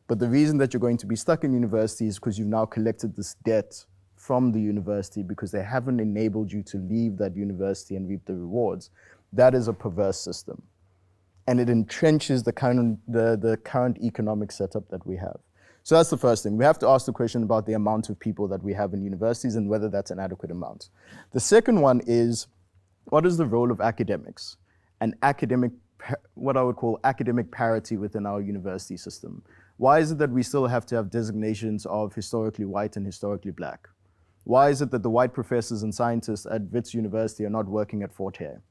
but the reason that you're going to be stuck in university is because you've now collected this debt from the university because they haven't enabled you to leave that university and reap the rewards, that is a perverse system. And it entrenches the current economic setup that we have. So that's the first thing. We have to ask the question about the amount of people that we have in universities and whether that's an adequate amount. The second one is, what is the role of academics and what I would call academic parity within our university system? Why is it that we still have to have designations of historically white and historically black? Why is it that the white professors and scientists at Wits University are not working at Fort Hare?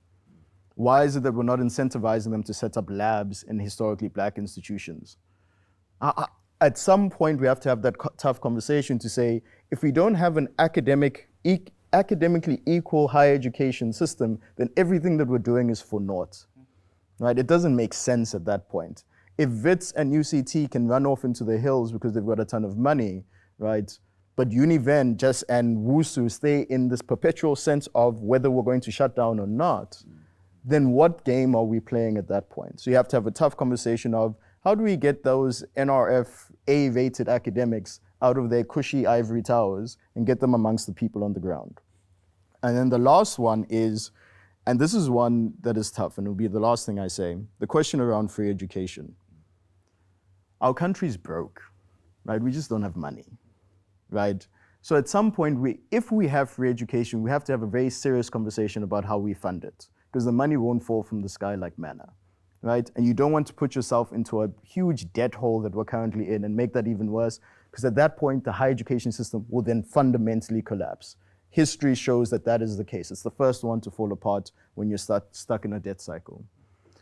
Why is it that we're not incentivizing them to set up labs in historically black institutions? At some point, we have to have that tough conversation to say, if we don't have an academically equal higher education system, then everything that we're doing is for naught, right? It doesn't make sense at that point. If Wits and UCT can run off into the hills because they've got a ton of money, right? But Univen and WUSU stay in this perpetual sense of whether we're going to shut down or not, then what game are we playing at that point? So you have to have a tough conversation of, how do we get those NRF A-rated academics out of their cushy ivory towers and get them amongst the people on the ground? And then the last one is, and this is one that is tough, and it'll be the last thing I say, the question around free education. Our country's broke, right? We just don't have money, right? So at some point, if we have free education, we have to have a very serious conversation about how we fund it, because the money won't fall from the sky like manna, right? And you don't want to put yourself into a huge debt hole that we're currently in and make that even worse, because at that point, the higher education system will then fundamentally collapse. History shows that that is the case. It's the first one to fall apart when you're stuck in a debt cycle.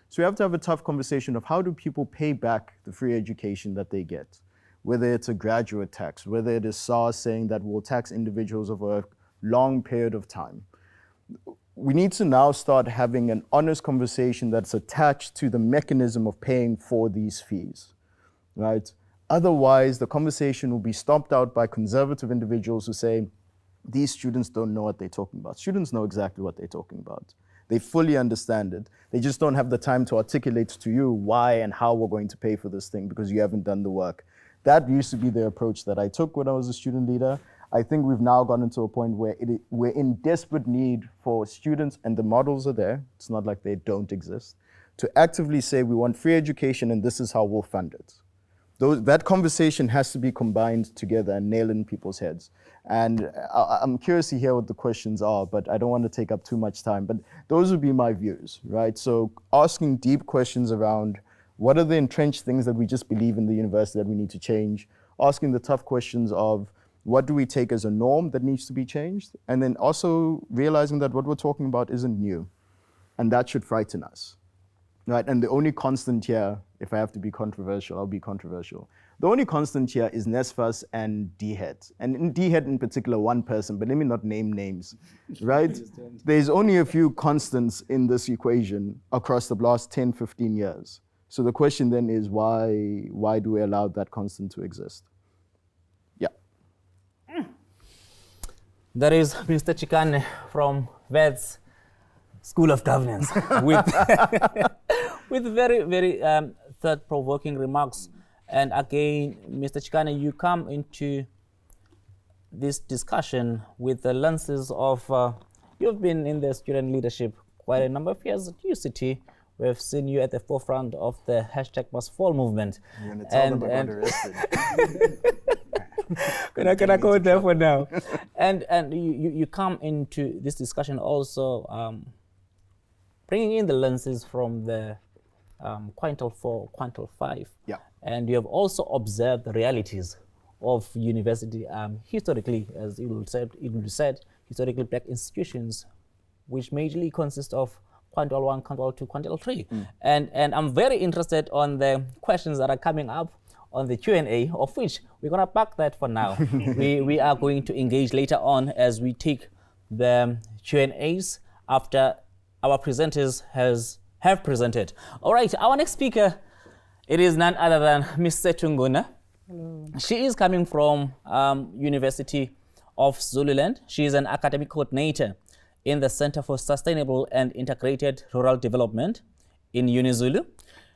So we have to have a tough conversation of, how do people pay back the free education that they get? Whether it's a graduate tax, whether it is SARS saying that we'll tax individuals over a long period of time. We need to now start having an honest conversation that's attached to the mechanism of paying for these fees, right? Otherwise, the conversation will be stomped out by conservative individuals who say, these students don't know what they're talking about. Students know exactly what they're talking about. They fully understand it. They just don't have the time to articulate to you why and how we're going to pay for this thing because you haven't done the work. That used to be the approach that I took when I was a student leader. I think we've now gotten to a point where we're in desperate need for students, and the models are there. It's not like they don't exist, to actively say we want free education and this is how we'll fund it. That conversation has to be combined together and nail in people's heads. And I'm curious to hear what the questions are, but I don't want to take up too much time. But those would be my views, right? So asking deep questions around what are the entrenched things that we just believe in the university that we need to change? Asking the tough questions of what do we take as a norm that needs to be changed? And then also realizing that what we're talking about isn't new. And that should frighten us. Right, and the only constant here, if I have to be controversial, I'll be controversial. The only constant here is NSFAS and DHET. And in DHET in particular, one person, but let me not name names, right? There's only a few constants in this equation across the last 10, 15 years. So the question then is why do we allow that constant to exist? Yeah. There is Mr. Chikane from VET's School of Governance with very, very thought-provoking remarks. And again, Mr. Chikane, you come into this discussion with the lenses of, you've been in the student leadership quite a number of years at UCT. We've seen you at the forefront of the #MustFall movement. You're going to tell them I got arrested. Can I go there for now? And you come into this discussion also bringing in the lenses from the quintile 4, quintile 5. Yeah. And you have also observed the realities of university historically, as it will said, historically black institutions, which majorly consist of quintile 1, quintile 2, quintile 3. And I'm very interested on the questions that are coming up on the Q&A, of which we're going to park that for now. we are going to engage later on as we take the Q&As after our presenters have presented. All right, our next speaker, it is none other than Ms. Nguna. Hello. She is coming from University of Zululand. She is an academic coordinator in the Center for Sustainable and Integrated Rural Development in UniZulu.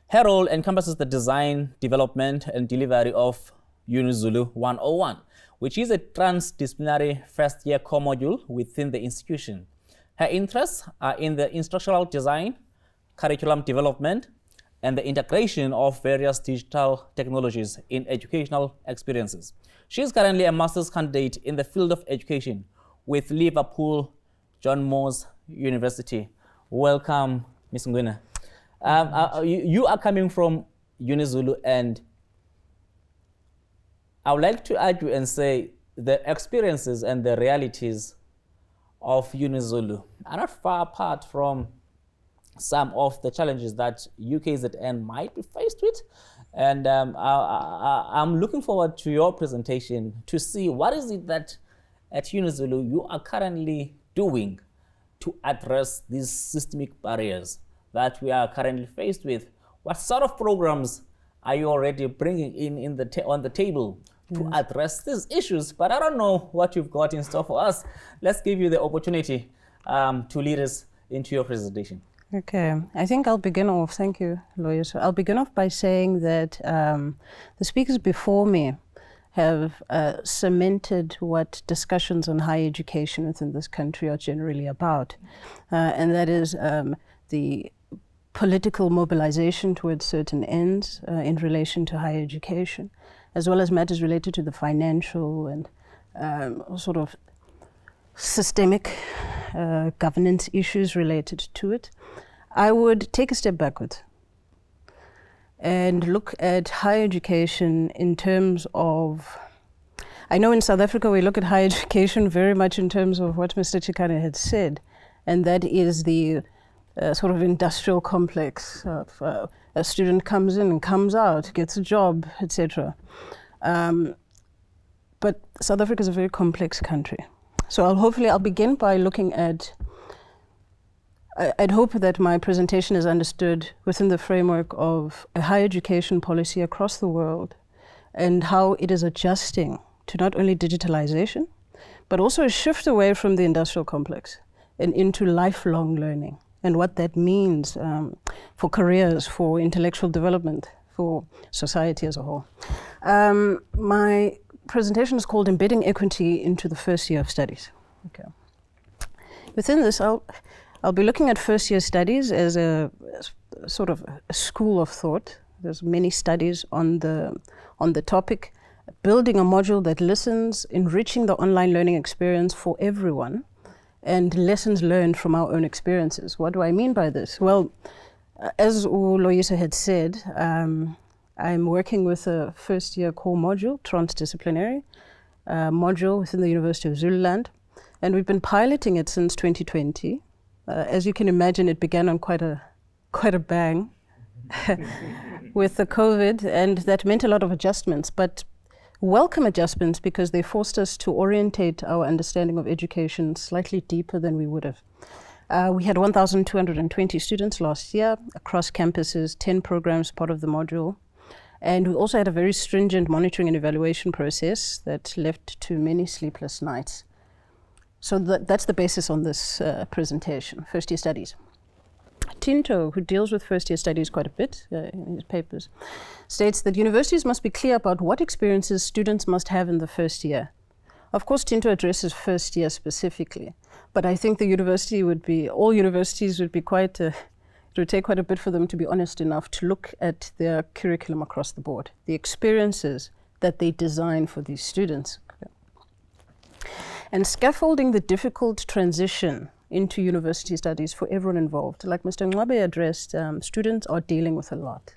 Her role encompasses the design, development, and delivery of UniZulu 101, which is a transdisciplinary first-year core module within the institution. Her interests are in the instructional design, curriculum development, and the integration of various digital technologies in educational experiences. She is currently a master's candidate in the field of education with Liverpool John Moores University. Welcome, Ms. Nguna. You are coming from UniZulu, and I would like to argue and say the experiences and the realities of UniZulu are not far apart from some of the challenges that UKZN might be faced with. And I'm looking forward to your presentation to see what is it that at UniZulu you are currently doing to address these systemic barriers that we are currently faced with. What sort of programs are you already bringing in on the table to address these issues? But I don't know what you've got in store for us. Let's give you the opportunity to lead us into your presentation. Okay, I think I'll begin off, thank you, Lawyer. So I'll begin off by saying that the speakers before me have cemented what discussions on higher education within this country are generally about. And that is the political mobilization towards certain ends in relation to higher education, as well as matters related to the financial and sort of systemic governance issues related to it. I would take a step backwards and look at higher education in terms of, I know in South Africa we look at higher education very much in terms of what Mr. Chikane had said, and that is the sort of industrial complex of a student comes in and comes out, gets a job, etc. But South Africa is a very complex country. So hopefully I'll begin by looking at, I'd hope that my presentation is understood within the framework of a higher education policy across the world and how it is adjusting to not only digitalization, but also a shift away from the industrial complex and into lifelong learning and what that means for careers, for intellectual development, for society as a whole. My presentation is called Embedding Equity into the First Year of Studies. Okay. Within this, I'll be looking at first year studies as a sort of a school of thought. There's many studies on the topic, building a module that listens, enriching the online learning experience for everyone, and lessons learned from our own experiences. What do I mean by this? Well, as Loyiso had said, I'm working with a first year core module, transdisciplinary module within the University of Zululand, and we've been piloting it since 2020. As you can imagine, it began on quite a bang with the COVID, and that meant a lot of adjustments, but welcome adjustments because they forced us to orientate our understanding of education slightly deeper than we would have. We had 1,220 students last year across campuses, 10 programs part of the module. And we also had a very stringent monitoring and evaluation process that led to many sleepless nights. So that's the basis on this presentation, first year studies. Tinto, who deals with first year studies quite a bit in his papers, states that universities must be clear about what experiences students must have in the first year. Of course, Tinto addresses first year specifically, but I think all universities would be it would take quite a bit for them to be honest enough to look at their curriculum across the board, the experiences that they design for these students. And scaffolding the difficult transition into university studies for everyone involved. Like Mr. Mncwabe addressed, students are dealing with a lot.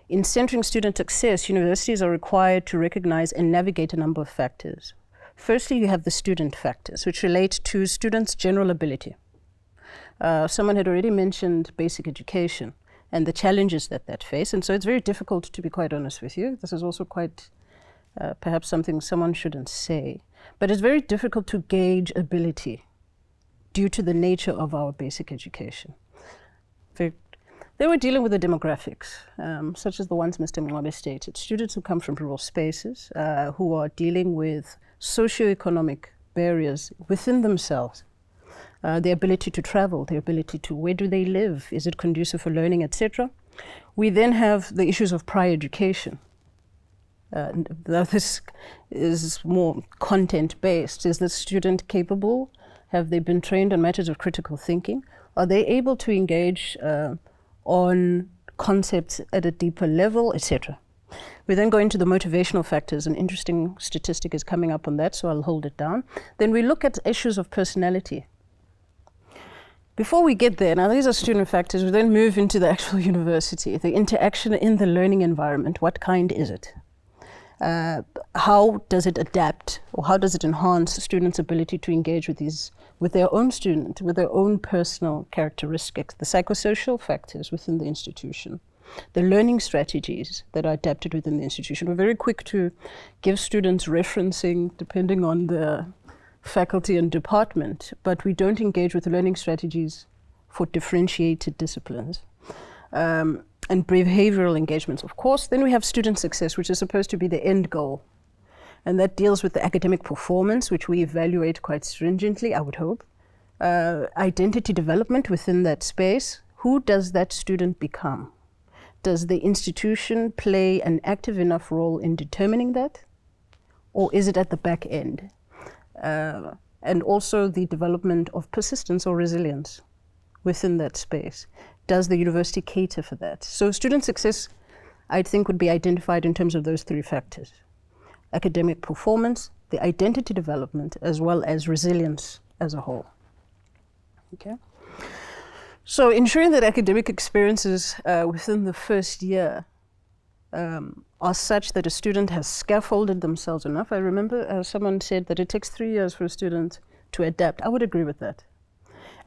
In centering student success, universities are required to recognize and navigate a number of factors. Firstly, you have the student factors, which relate to students' general ability. Someone had already mentioned basic education and the challenges that face, and so it's very difficult, to be quite honest with you. This is also quite perhaps something someone shouldn't say, but it's very difficult to gauge ability due to the nature of our basic education. They were dealing with the demographics, such as the ones Mr. Mncwabe stated. Students who come from rural spaces, who are dealing with socioeconomic barriers within themselves, their ability to travel, their ability to where do they live, is it conducive for learning, etc. We then have the issues of prior education. This is more content-based. Is the student capable? Have they been trained on matters of critical thinking? Are they able to engage on concepts at a deeper level, etc.? We then go into the motivational factors. An interesting statistic is coming up on that, so I'll hold it down. Then we look at issues of personality. Before we get there, now these are student factors, we then move into the actual university, the interaction in the learning environment. What kind is it? How does it adapt, or how does it enhance students' ability to engage with their own student, with their own personal characteristics, the psychosocial factors within the institution, the learning strategies that are adapted within the institution. We're very quick to give students referencing depending on the faculty and department, but we don't engage with learning strategies for differentiated disciplines. And behavioral engagements, of course. Then we have student success, which is supposed to be the end goal. And that deals with the academic performance, which we evaluate quite stringently, I would hope. Identity development within that space. Who does that student become? Does the institution play an active enough role in determining that? Or is it at the back end? And also the development of persistence or resilience within that space. Does the university cater for that? So student success, I think, would be identified in terms of those three factors: academic performance, the identity development, as well as resilience as a whole. Okay. So ensuring that academic experiences within the first year are such that a student has scaffolded themselves enough. I remember someone said that it takes 3 years for a student to adapt. I would agree with that.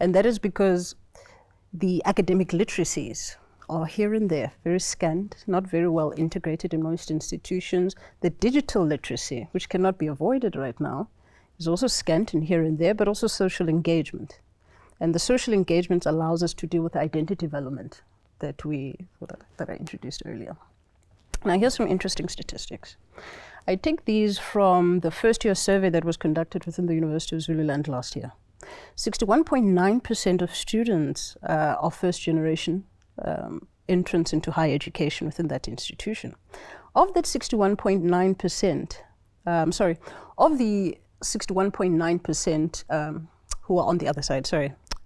And that is because the academic literacies are here and there, very scant, not very well integrated in most institutions. The digital literacy, which cannot be avoided right now, is also scant and here and there, but also social engagement. And the social engagement allows us to deal with the identity development that I introduced earlier. Now here's some interesting statistics. I take these from the first year survey that was conducted within the University of Zululand last year. 61.9% of students are first generation entrants into higher education within that institution. Of that 61.9%, of the 61.9% who are on the other side,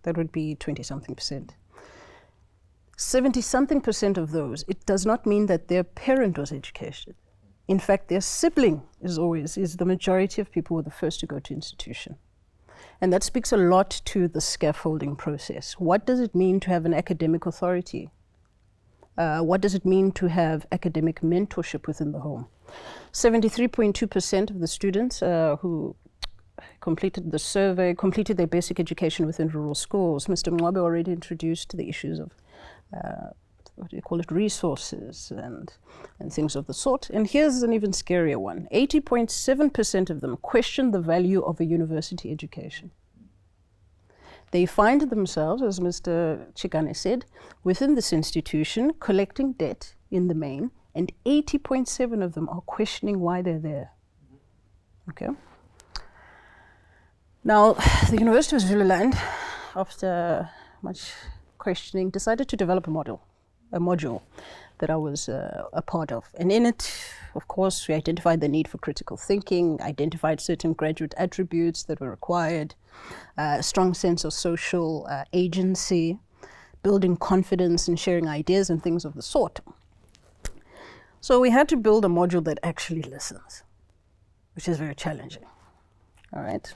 that would be 20-something percent. 70-something percent of those, it does not mean that their parent was educated. In fact, their sibling is the majority of people who are the first to go to institution. And that speaks a lot to the scaffolding process. What does it mean to have an academic authority? What does it mean to have academic mentorship within the home? 73.2% of the students who completed the survey completed their basic education within rural schools. Mr. Mncwabe already introduced the issues of resources and things of the sort. And here's an even scarier one. 80.7% of them question the value of a university education. They find themselves, as Mr. Chikane said, within this institution collecting debt in the main, and 80.7% of them are questioning why they're there. Okay. Now, the University of Zululand, after much questioning, decided to develop a module that I was a part of. And in it, of course, we identified the need for critical thinking, identified certain graduate attributes that were required, a strong sense of social agency, building confidence and sharing ideas and things of the sort. So we had to build a module that actually listens, which is very challenging. All right.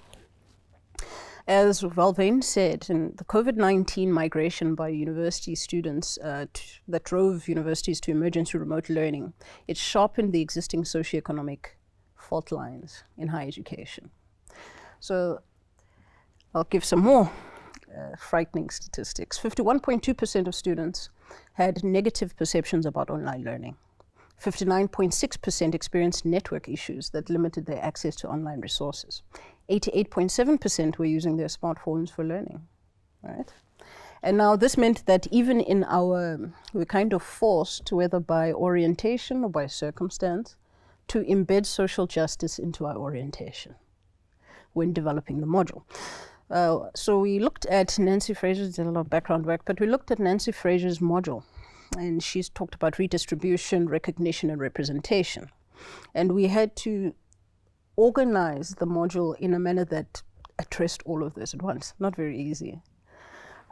As Valvain said, in the COVID-19 migration by university students that drove universities to emergency remote learning, it sharpened the existing socioeconomic fault lines in higher education. So I'll give some more frightening statistics. 51.2% of students had negative perceptions about online learning. 59.6% experienced network issues that limited their access to online resources. 88.7% were using their smartphones for learning, right? And now this meant that even in we're kind of forced, whether by orientation or by circumstance, to embed social justice into our orientation when developing the module. So we looked at Nancy Fraser's, did a lot of background work, but we looked at Nancy Fraser's module, and she's talked about redistribution, recognition, and representation. And we had to organize the module in a manner that addressed all of this at once. Not very easy.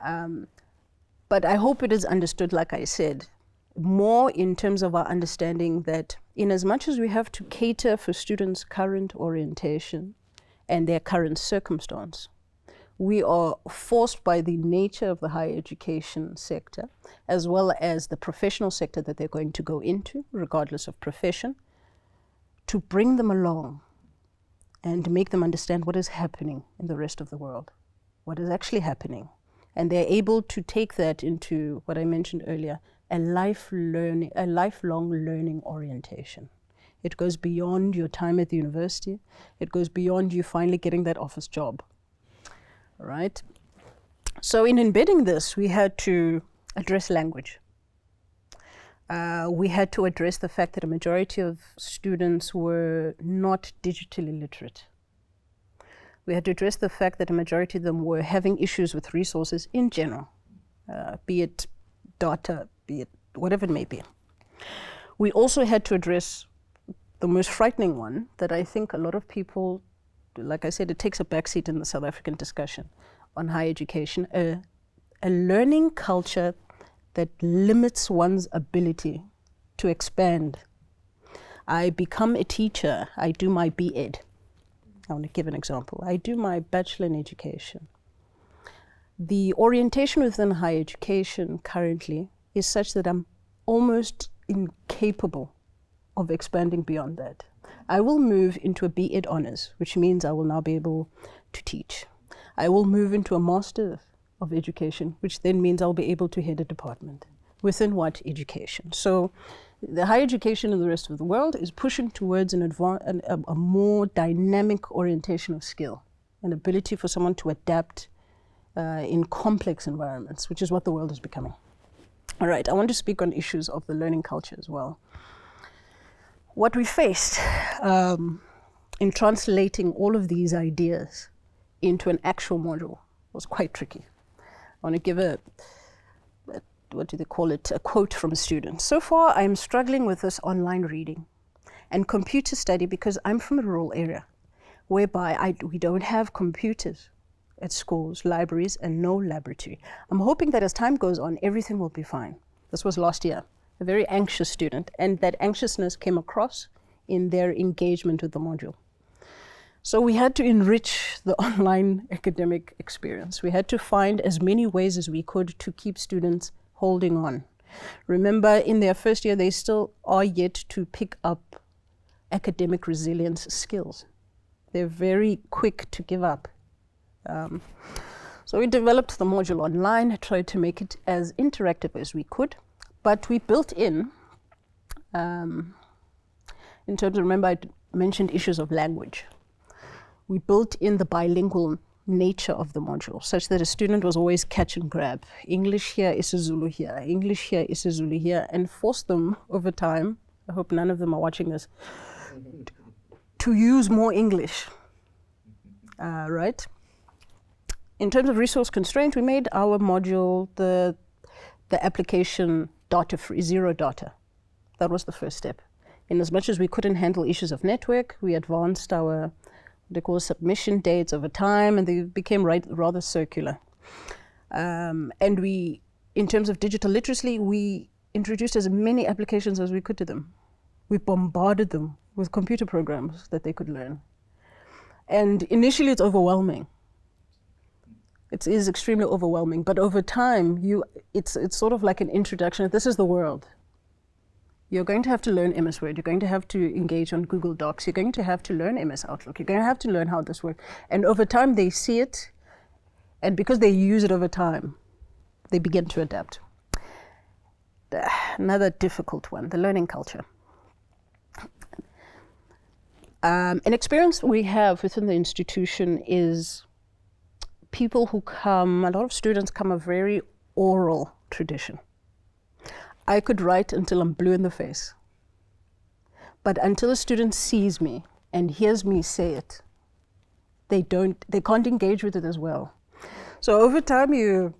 But I hope it is understood, like I said, more in terms of our understanding that in as much as we have to cater for students' current orientation and their current circumstance, we are forced by the nature of the higher education sector, as well as the professional sector that they're going to go into, regardless of profession, to bring them along and make them understand what is happening in the rest of the world, what is actually happening. And they're able to take that into what I mentioned earlier, a lifelong learning orientation. It goes beyond your time at the university. It goes beyond you finally getting that office job. All right. So in embedding this, we had to address language. We had to address the fact that a majority of students were not digitally literate. We had to address the fact that a majority of them were having issues with resources in general, be it data, be it whatever it may be. We also had to address the most frightening one that I think a lot of people, like I said, it takes a backseat in the South African discussion on higher education, a learning culture that limits one's ability to expand. I become a teacher, I do my B.Ed. I want to give an example. I do my bachelor in education. The orientation within higher education currently is such that I'm almost incapable of expanding beyond that. I will move into a B.Ed honors, which means I will now be able to teach. I will move into a master of education, which then means I'll be able to head a department. Within what? Education. So the higher education in the rest of the world is pushing towards a more dynamic orientation of skill, an ability for someone to adapt in complex environments, which is what the world is becoming. All right, I want to speak on issues of the learning culture as well. What we faced in translating all of these ideas into an actual module was quite tricky. I want to give what do they call it, a quote from a student. So far, I'm struggling with this online reading and computer study because I'm from a rural area whereby we don't have computers at schools, libraries, and no laboratory. I'm hoping that as time goes on, everything will be fine. This was last year, a very anxious student, and that anxiousness came across in their engagement with the module. So we had to enrich the online academic experience. We had to find as many ways as we could to keep students holding on. Remember, in their first year, they still are yet to pick up academic resilience skills. They're very quick to give up. So we developed the module online, tried to make it as interactive as we could, but we built in terms of, remember I mentioned issues of language. We built in the bilingual nature of the module, such that a student was always catch and grab. English here is a Zulu here, English here is a Zulu here, and forced them over time, I hope none of them are watching this, to use more English, right? In terms of resource constraints, we made our module, the application data-free, zero data. That was the first step. In as much as we couldn't handle issues of network, we advanced our they call submission dates over time, and they became rather circular. And we, in terms of digital literacy, we introduced as many applications as we could to them. We bombarded them with computer programs that they could learn. And initially it's overwhelming. It is extremely overwhelming, but over time, it's sort of like an introduction. This is the world. You're going to have to learn MS Word. You're going to have to engage on Google Docs. You're going to have to learn MS Outlook. You're going to have to learn how this works. And over time, they see it. And because they use it over time, they begin to adapt. Another difficult one, the learning culture. An experience we have within the institution is people who come, a lot of students come a very oral tradition. I could write until I'm blue in the face. But until a student sees me and hears me say it, they can't engage with it as well. So over time,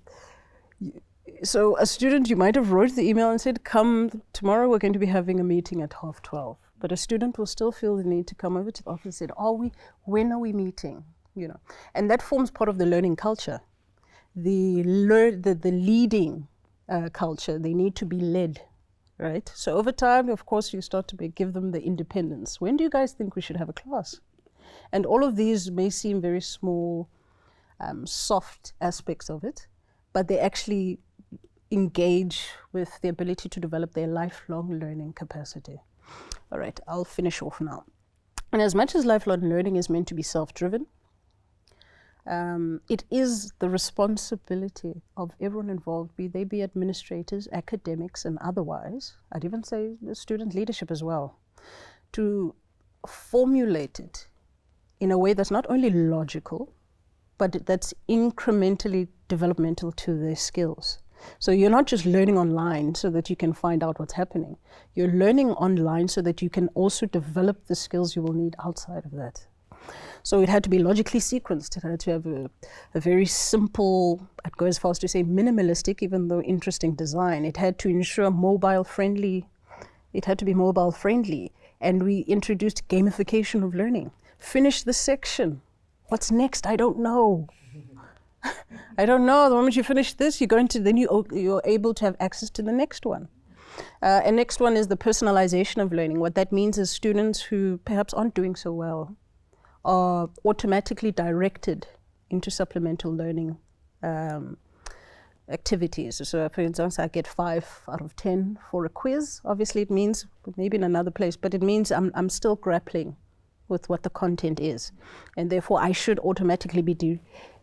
so a student, you might have wrote the email and said, come tomorrow, we're going to be having a meeting at 12:30. But a student will still feel the need to come over to the office and say, when are we meeting? You know, and that forms part of the learning culture. The leading culture, they need to be led, right? So over time, of course, you start to give them the independence. When do you guys think we should have a class? And all of these may seem very small, soft aspects of it, but they actually engage with the ability to develop their lifelong learning capacity. All right, I'll finish off now. And as much as lifelong learning is meant to be self-driven, it is the responsibility of everyone involved, be they be administrators, academics, and otherwise, I'd even say the student leadership as well, to formulate it in a way that's not only logical, but that's incrementally developmental to their skills. So you're not just learning online so that you can find out what's happening. You're learning online so that you can also develop the skills you will need outside of that. So it had to be logically sequenced. It had to have a very simple, I'd go as far as to say minimalistic, even though interesting design. It had to ensure mobile friendly. It had to be mobile friendly. And we introduced gamification of learning. Finish this section. What's next? I don't know. I don't know. The moment you finish this, you're able to have access to the next one. And next one is the personalization of learning. What that means is students who perhaps aren't doing so well are automatically directed into supplemental learning activities. So for instance, I get 5 out of 10 for a quiz. Obviously it means, maybe in another place, but it means I'm still grappling with what the content is. And therefore I should automatically be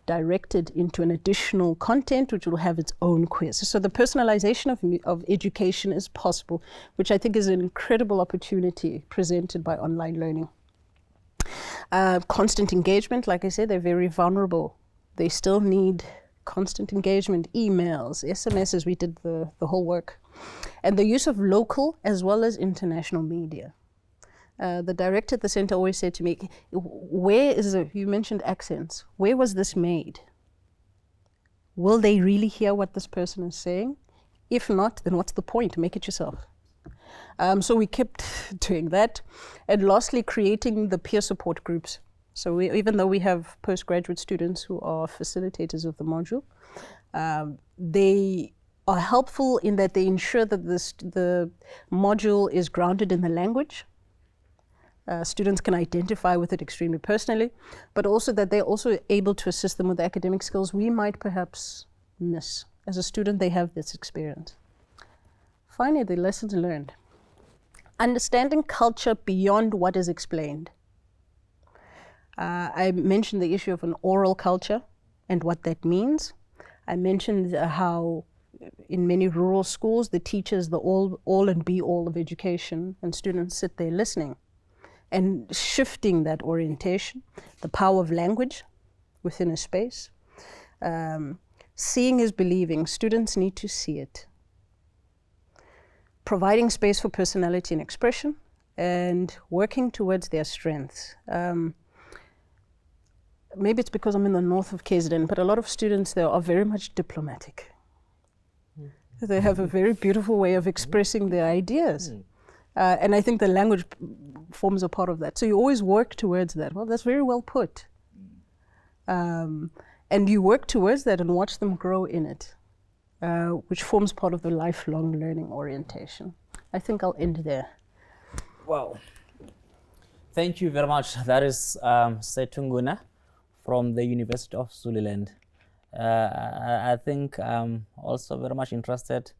directed into an additional content which will have its own quiz. So the personalization of education is possible, which I think is an incredible opportunity presented by online learning. Constant engagement, like I said, they're very vulnerable. They still need constant engagement, emails, SMSs, we did the whole work. And the use of local as well as international media. the director at the center always said to me, you mentioned accents, where was this made? Will they really hear what this person is saying? If not, then what's the point? Make it yourself. So we kept doing that. And lastly, creating the peer support groups. So even though we have postgraduate students who are facilitators of the module, they are helpful in that they ensure that the module is grounded in the language. Students can identify with it extremely personally, but also that they're also able to assist them with the academic skills we might perhaps miss. As a student, they have this experience. Finally, the lessons learned. Understanding culture beyond what is explained. I mentioned the issue of an oral culture and what that means. I mentioned how in many rural schools, the teachers, the all and be all of education, and students sit there listening. And shifting that orientation, the power of language within a space. Seeing is believing. Students need to see it. Providing space for personality and expression, and working towards their strengths. Maybe it's because I'm in the north of KZN, but a lot of students there are very much diplomatic. They have a very beautiful way of expressing their ideas. And I think the language forms a part of that. So you always work towards that. Well, that's very well put. And you work towards that and watch them grow in it, which forms part of the lifelong learning orientation. I think I'll end there. Wow. Thank you very much. That is Nguna from the University of Zululand. I think I'm also very much interested,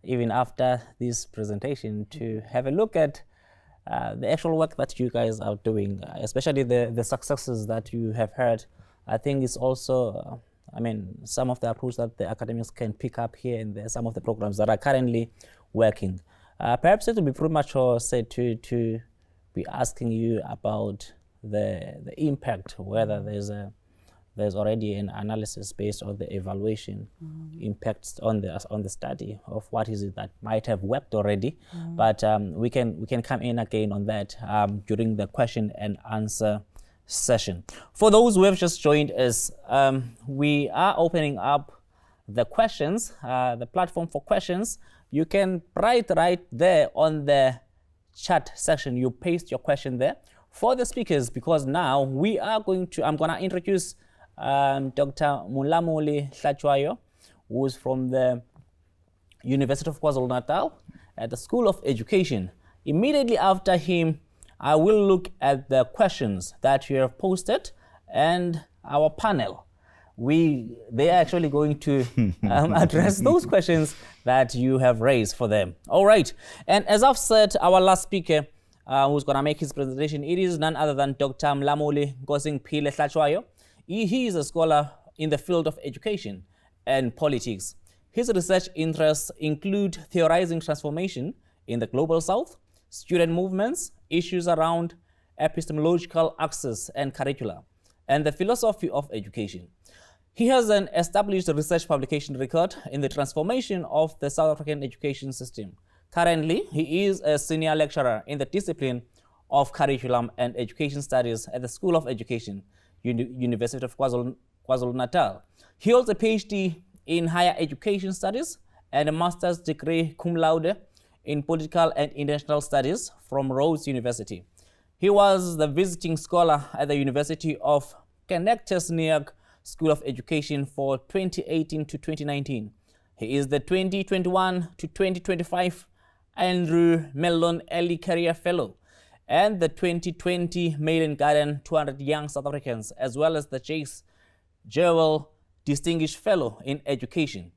even after this presentation, to have a look at the actual work that you guys are doing, especially the successes that you have heard. I think it's also, some of the approach that the academics can pick up here in some of the programs that are currently working. Perhaps it would be premature, say, to be asking you about the impact, whether there's already an analysis based on the evaluation impacts on the study of what is it that might have worked already. But we can come in again on that during the question and answer session. For those who have just joined us, we are opening up the questions, the platform for questions. You can write right there on the chat section. You paste your question there for the speakers, because now I'm gonna introduce Dr. Hlatshwayo, who is from the University of KwaZulu-Natal at the School of Education. Immediately after him, I will look at the questions that you have posted, and our panel, they are actually going to address those questions that you have raised for them. All right, and as I've said, our last speaker who's going to make his presentation, it is none other than Dr. Hlatshwayo. He is a scholar in the field of education and politics. His research interests include theorizing transformation in the global south, student movements, issues around epistemological access and curricula, and the philosophy of education. He has an established research publication record in the transformation of the South African education system. Currently, he is a senior lecturer in the discipline of curriculum and education studies at the School of Education, University of KwaZulu-Natal. He holds a PhD in higher education studies and a master's degree cum laude in political and international studies from Rhodes University. He was the visiting scholar at the University of Connecticut School of Education for 2018 to 2019. He is the 2021 to 2025 Andrew Mellon Early Career Fellow and the 2020 Maiden Garden 200 Young South Africans, as well as the Chase Jewell Distinguished Fellow in Education.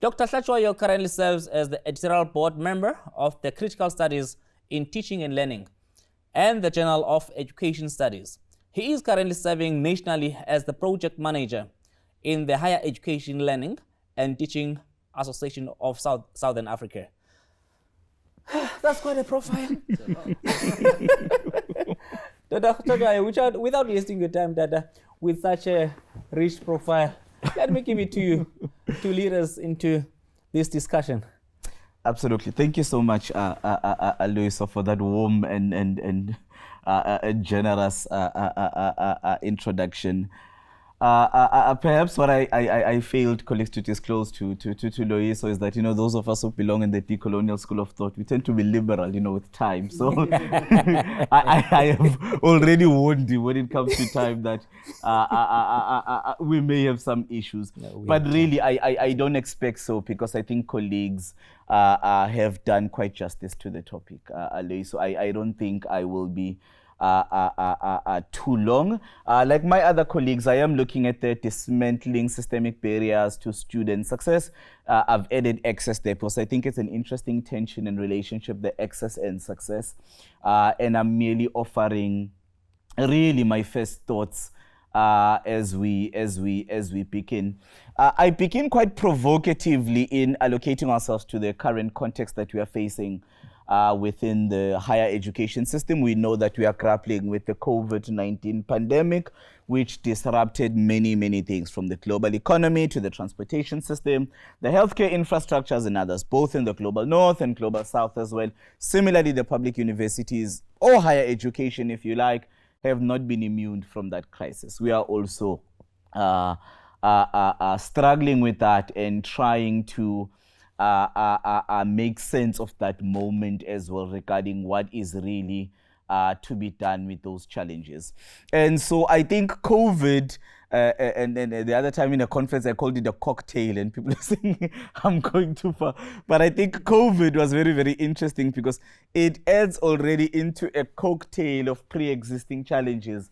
Dr. Hlatshwayo currently serves as the editorial board member of the Critical Studies in Teaching and Learning and the Journal of Education Studies. He is currently serving nationally as the project manager in the Higher Education Learning and Teaching Association of Southern Africa. That's quite a profile. Dada, without wasting your time, Dada, with such a rich profile, let me give it to you to lead us into this discussion. Absolutely. Thank you so much, Aloyso, for that warm and generous introduction. Perhaps what I failed, colleagues, to disclose to Loiso is that, those of us who belong in the decolonial school of thought, we tend to be liberal, with time. So I have already warned you when it comes to time that we may have some issues. But really, I don't expect so, because I think colleagues have done quite justice to the topic, Loiso. I don't think I will be too long. Like my other colleagues, I am looking at the dismantling systemic barriers to student success. I've added access there because I think it's an interesting tension and relationship, the access and success. And I'm merely offering really my first thoughts as we begin. I begin quite provocatively in allocating ourselves to the current context that we are facing within the higher education system. We know that we are grappling with the COVID-19 pandemic, which disrupted many things, from the global economy to the transportation system, the healthcare infrastructures and others, both in the global north and global south as well. Similarly, the public universities, or higher education, if you like, have not been immune from that crisis. We are also struggling with that and trying to make sense of that moment as well, regarding what is really to be done with those challenges. And so I think COVID, and the other time in a conference I called it a cocktail, and people are saying I'm going too far. But I think COVID was very interesting because it adds already into a cocktail of pre-existing challenges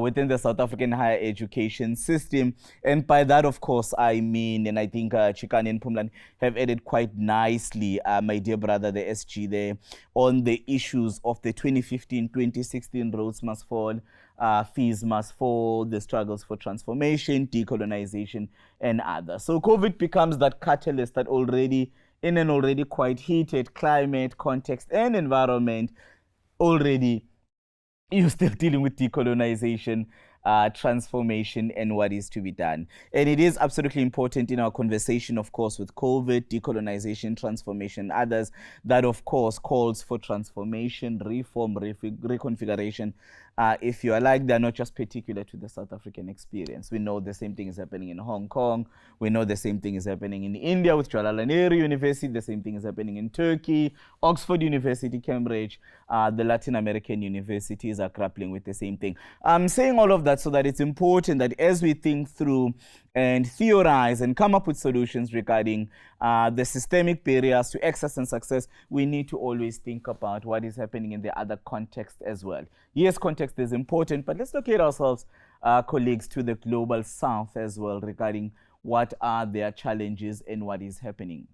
within the South African higher education system. And by that, of course, I mean, and I think Chikane and Philani have added quite nicely, my dear brother, the SG there, on the issues of the 2015-2016 roads must fall, fees must fall, the struggles for transformation, decolonization, and others. So COVID becomes that catalyst that already, in an already quite heated climate, context, and environment, already you're still dealing with decolonization, transformation, and what is to be done. And it is absolutely important in our conversation, of course, with COVID, decolonization, transformation, others, that, of course, calls for transformation, reform, reconfiguration. If you are like, they're not just particular to the South African experience. We know the same thing is happening in Hong Kong. We know the same thing is happening in India with Jawaharlal Nehru University. The same thing is happening in Turkey, Oxford University, Cambridge. The Latin American universities are grappling with the same thing. I'm saying all of that so that it's important that as we think through and theorize and come up with solutions regarding the systemic barriers to access and success, we need to always think about what is happening in the other context as well. Yes, context is important, but let's locate ourselves, colleagues, to the global south as well, regarding what are their challenges and what is happening.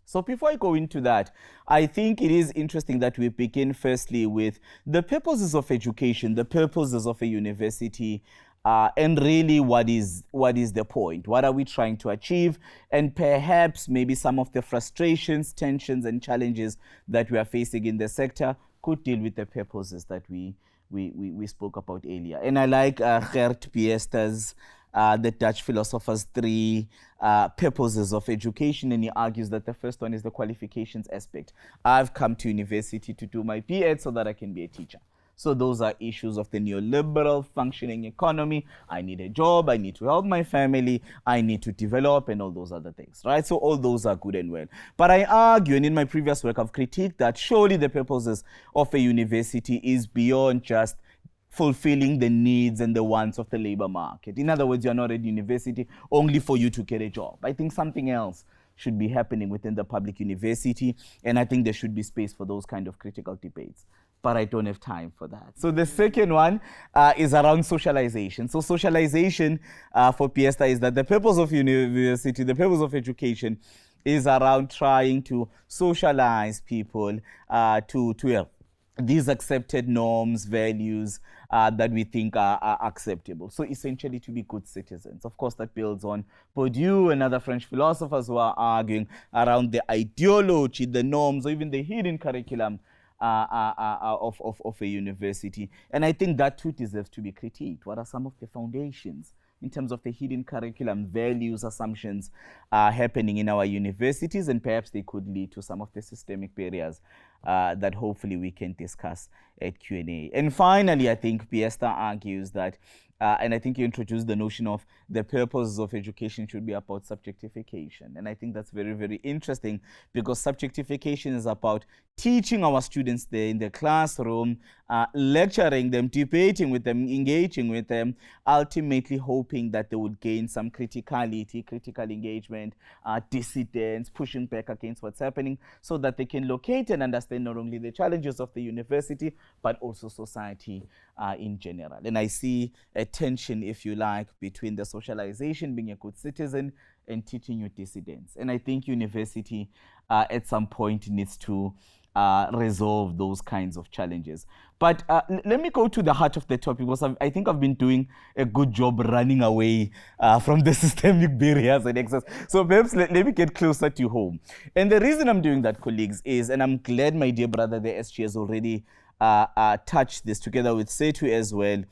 So before I go into that, I think it is interesting that we begin firstly with the purposes of education, the purposes of a university, and really what is the point? What are we trying to achieve? And perhaps maybe some of the frustrations, tensions, and challenges that we are facing in the sector could deal with the purposes that we spoke about earlier. And I like Gert Piesta's the Dutch philosopher's three purposes of education, and he argues that the first one is the qualifications aspect. I've come to university to do my B.Ed so that I can be a teacher. So those are issues of the neoliberal functioning economy. I need a job, I need to help my family, I need to develop, and all those other things, right? So all those are good and well. But I argue, and in my previous work I've critiqued that surely the purposes of a university is beyond just fulfilling the needs and the wants of the labor market. In other words, you're not at university only for you to get a job. I think something else should be happening within the public university, and I think there should be space for those kind of critical debates. But I don't have time for that. So the second one is around socialization. So socialization for Piesta is that the purpose of university, the purpose of education is around trying to socialize people to these accepted norms, values that we think are acceptable. So essentially to be good citizens. Of course, that builds on Bourdieu and other French philosophers who are arguing around the ideology, the norms, or even the hidden curriculum of a university. And I think that too deserves to be critiqued. What are some of the foundations in terms of the hidden curriculum, values, assumptions happening in our universities, and perhaps they could lead to some of the systemic barriers that hopefully we can discuss at Q&A. And finally, I think Piesta argues that and I think you introduced the notion of the purpose of education should be about subjectification. And I think that's very, very interesting, because subjectification is about teaching our students there in the classroom, lecturing them, debating with them, engaging with them, ultimately hoping that they would gain some criticality, critical engagement, dissidence, pushing back against what's happening, so that they can locate and understand not only the challenges of the university, but also society in general. And I see a tension, if you like, between the socialization, being a good citizen, and teaching your dissidence. And I think university at some point needs to resolve those kinds of challenges. But let me go to the heart of the topic, because I think I've been doing a good job running away from the systemic barriers and access. So perhaps let me get closer to home. And the reason I'm doing that, colleagues, is, and I'm glad my dear brother, the SG, has already touched this together with Setu as well,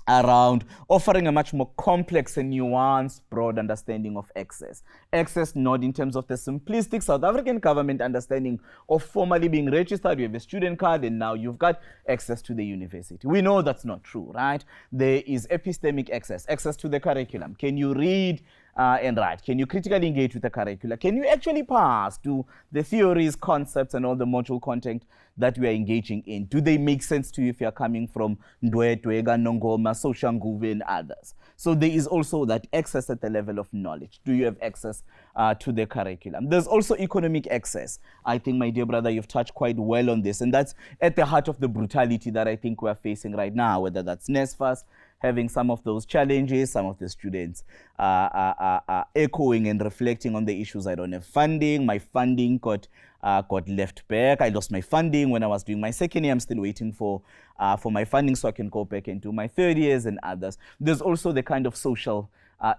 around offering a much more complex and nuanced, broad understanding of access. Access not in terms of the simplistic South African government understanding of formally being registered, you have a student card, and now you've got access to the university. We know that's not true, right? There is epistemic access, access to the curriculum. Can you read and write? Can you critically engage with the curricula? Can you actually pass to the theories, concepts, and all the module content that we are engaging in? Do they make sense to you if you are coming from Ndwedwe, Nongoma, Soshanguve, and others? So there is also that access at the level of knowledge. Do you have access to the curriculum? There's also economic access. I think, my dear brother, you've touched quite well on this, and that's at the heart of the brutality that I think we're facing right now, whether that's NSFAS, having some of those challenges, some of the students echoing and reflecting on the issues. I don't have funding. My funding got left back. I lost my funding when I was doing my second year. I'm still waiting for my funding so I can go back and do my third years and others. There's also the kind of social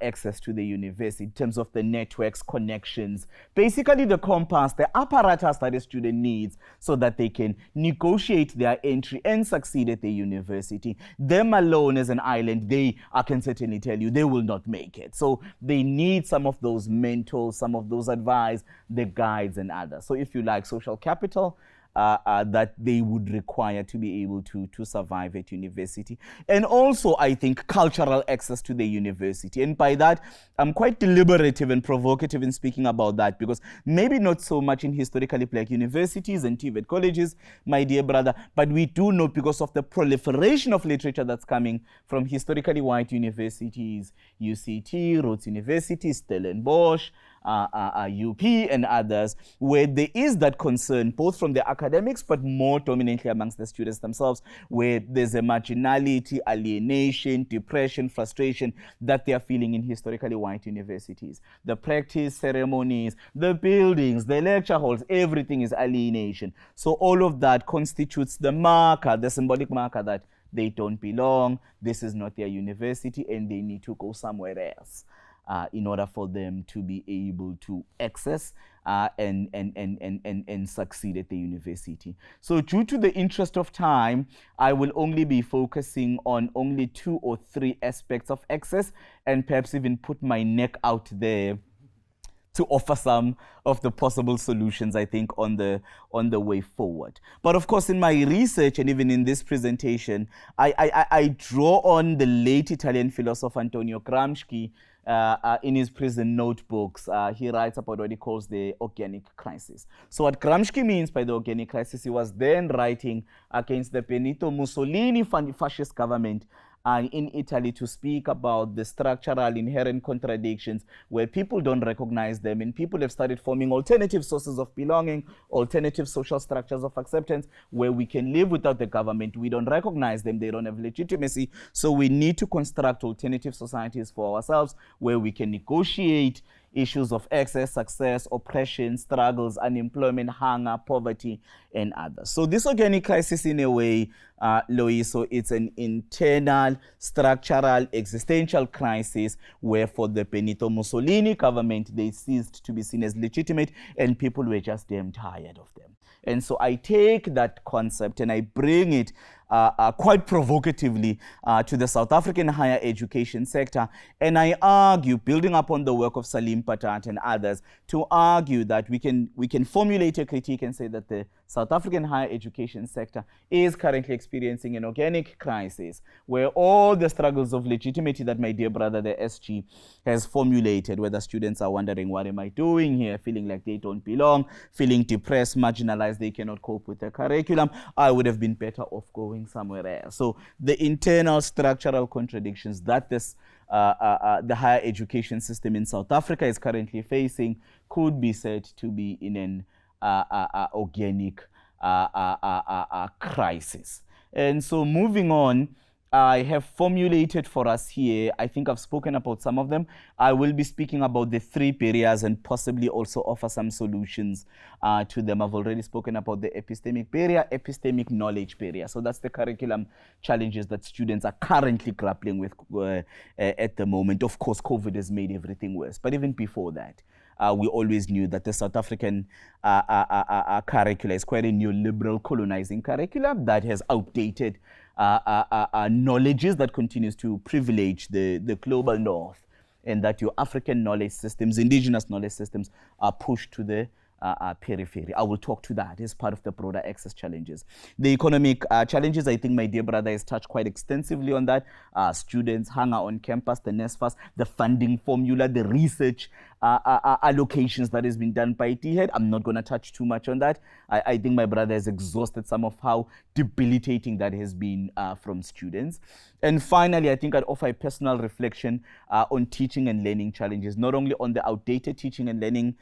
access to the university in terms of the networks, connections, basically the compass, the apparatus that a student needs so that they can negotiate their entry and succeed at the university. Them alone as an island, I can certainly tell you, they will not make it. So they need some of those mentors, some of those advice, the guides and others. So if you like, social capital, that they would require to be able to survive at university. And also, I think, cultural access to the university. And by that, I'm quite deliberative and provocative in speaking about that, because maybe not so much in historically black universities and TVET colleges, my dear brother, but we do know, because of the proliferation of literature that's coming from historically white universities, UCT, Rhodes University, Stellenbosch, UP and others, where there is that concern both from the academics but more dominantly amongst the students themselves, where there's a marginality, alienation, depression, frustration that they are feeling in historically white universities. The practice, ceremonies, the buildings, the lecture halls, everything is alienation. So all of that constitutes the marker, the symbolic marker that they don't belong, this is not their university, and they need to go somewhere else. In order for them to be able to access and succeed at the university. So due to the interest of time, I will only be focusing on only 2 or 3 aspects of access, and perhaps even put my neck out there to offer some of the possible solutions, I think, on the way forward. But of course, in my research and even in this presentation, I draw on the late Italian philosopher Antonio Gramsci. In his prison notebooks, he writes about what he calls the organic crisis. So what Gramsci means by the organic crisis, he was then writing against the Benito Mussolini fascist government in Italy to speak about the structural inherent contradictions where people don't recognize them, and people have started forming alternative sources of belonging, alternative social structures of acceptance where we can live without the government. We don't recognize them, they don't have legitimacy, so we need to construct alternative societies for ourselves where we can negotiate issues of access, success, oppression, struggles, unemployment, hunger, poverty, and others. So this organic crisis, in a way, Loiso, it's an internal, structural, existential crisis where for the Benito Mussolini government, they ceased to be seen as legitimate and people were just damn tired of them. And so I take that concept and I bring it quite provocatively to the South African higher education sector. And I argue, building upon the work of Salim Patat and others, to argue that we can formulate a critique and say that the South African higher education sector is currently experiencing an organic crisis where all the struggles of legitimacy that my dear brother, the SG, has formulated, whether students are wondering, what am I doing here, feeling like they don't belong, feeling depressed, marginalized, they cannot cope with the curriculum, I would have been better off going somewhere else. So the internal structural contradictions that this the higher education system in South Africa is currently facing could be said to be in an organic crisis. And so moving on, I have formulated for us here, I think I've spoken about some of them. I will be speaking about the 3 barriers and possibly also offer some solutions to them. I've already spoken about the epistemic barrier, epistemic knowledge barrier. So that's the curriculum challenges that students are currently grappling with at the moment. Of course, COVID has made everything worse. But even before that, we always knew that the South African curricula is quite a neoliberal colonizing curriculum that has outdated knowledges that continues to privilege the global north, and that your African knowledge systems, indigenous knowledge systems, are pushed to the periphery. I will talk to that as part of the broader access challenges. The economic challenges, I think my dear brother has touched quite extensively on that. Students hunger on campus, the NSFAS, the funding formula, the research allocations that has been done by THEAD. I'm not going to touch too much on that. I think my brother has exhausted some of how debilitating that has been from students. And finally, I think I'd offer a personal reflection on teaching and learning challenges, not only on the outdated teaching and learning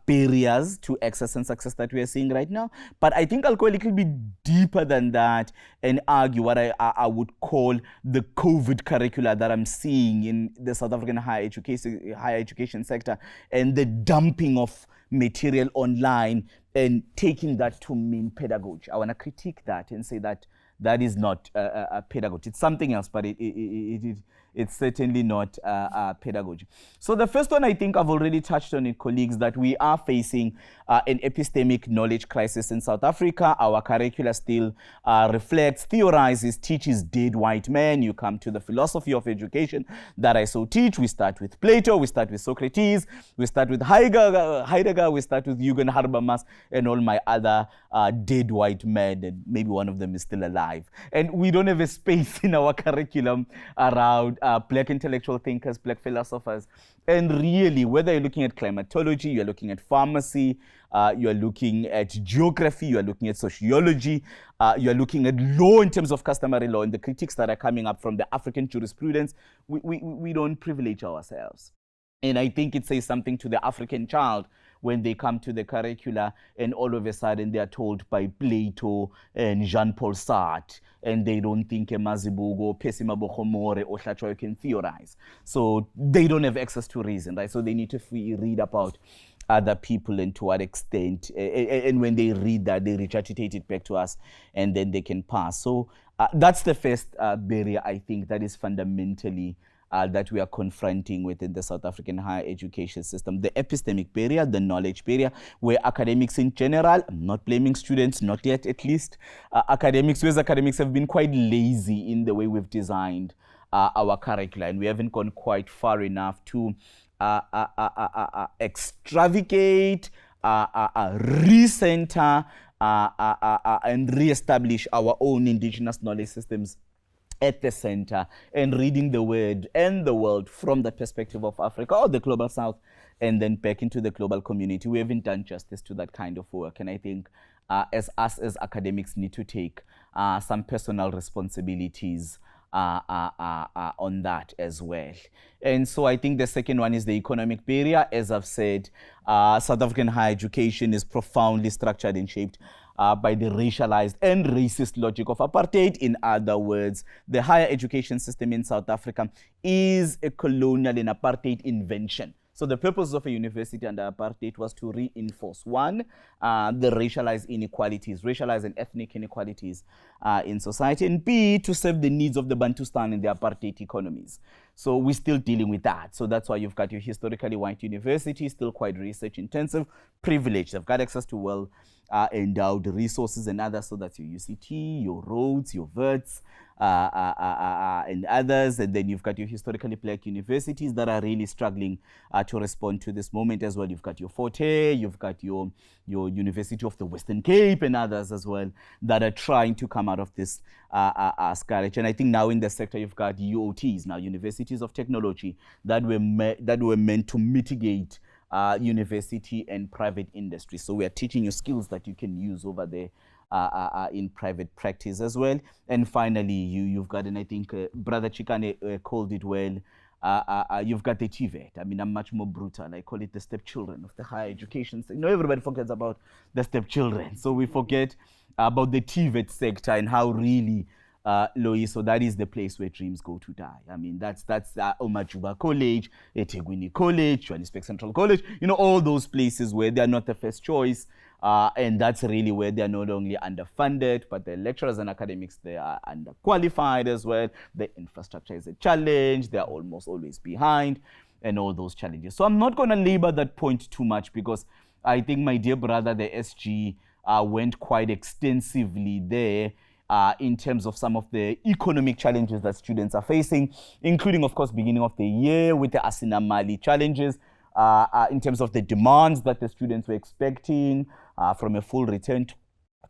barriers to access and success that we are seeing right now, but I think I'll go a little bit deeper than that and argue what I would call the COVID curricula that I'm seeing in the South African higher education sector, and the dumping of material online and taking that to mean pedagogy. I want to critique that and say that that is not pedagogy. It's something else, but it's certainly not pedagogy. So the first one, I think I've already touched on it, colleagues, that we are facing an epistemic knowledge crisis in South Africa. Our curricula still reflects, theorizes, teaches dead white men. You come to the philosophy of education that I so teach. We start with Plato, we start with Socrates, we start with Heidegger, we start with Jürgen Habermas, and all my other dead white men, and maybe one of them is still alive. And we don't have a space in our curriculum around black intellectual thinkers, black philosophers. And really, whether you're looking at climatology, you're looking at pharmacy, you're looking at geography, you're looking at sociology, you're looking at law in terms of customary law, and the critiques that are coming up from the African jurisprudence, we don't privilege ourselves. And I think it says something to the African child when they come to the curricula and all of a sudden they are told by Plato and Jean-Paul Sartre, and they don't think Mazibuko, Pessima Bohomore, or Hlatshwayo can theorize. So they don't have access to reason, right? So they need to read about other people and to what extent, and when they read that, they regurgitate it back to us, and then they can pass. So that's the first barrier, I think, that is fundamentally that we are confronting within the South African higher education system. The epistemic barrier, the knowledge barrier, where academics in general, I'm not blaming students, not yet at least, academics have been quite lazy in the way we've designed our curricula, and we haven't gone quite far enough to extravagate, recenter, and reestablish our own indigenous knowledge systems at the center, and reading the word and the world from the perspective of Africa or the global south, and then back into the global community. We haven't done justice to that kind of work, and I think as academics need to take some personal responsibilities on that as well. And so I think the second one is the economic barrier. As I've said, South African higher education is profoundly structured and shaped by the racialized and racist logic of apartheid. In other words, the higher education system in South Africa is a colonial and apartheid invention. So the purpose of a university under apartheid was to reinforce, one, the racialized inequalities, racialized and ethnic inequalities in society, and B, to serve the needs of the Bantustan in the apartheid economies. So we're still dealing with that. So that's why you've got your historically white universities, still quite research intensive, privileged. They've got access to endowed resources and others. So that's your UCT, your roads, your VERTs, and others. And then you've got your historically black universities that are really struggling to respond to this moment as well. You've got your Forte, you've got your University of the Western Cape and others as well that are trying to come out of this scourge. And I think now in the sector you've got UOTs, now universities of technology, that were meant to mitigate university and private industry. So we are teaching you skills that you can use over there in private practice as well. And finally, you've got, and I think Brother Chikane called it well, you've got the TVET. I mean, I'm much more brutal. I call it the stepchildren of the higher education. You know, everybody forgets about the stepchildren. So we forget about the TVET sector and how really so that is the place where dreams go to die. I mean, that's Omajuba College, eThekwini College, Johannesburg Central College, you know, all those places where they are not the first choice. And that's really where they are not only underfunded, but the lecturers and academics, they are underqualified as well. The infrastructure is a challenge. They are almost always behind and all those challenges. So I'm not going to labor that point too much because I think my dear brother, the SG, went quite extensively there in terms of some of the economic challenges that students are facing, including, of course, beginning of the year with the Asina Mali challenges, in terms of the demands that the students were expecting from a full return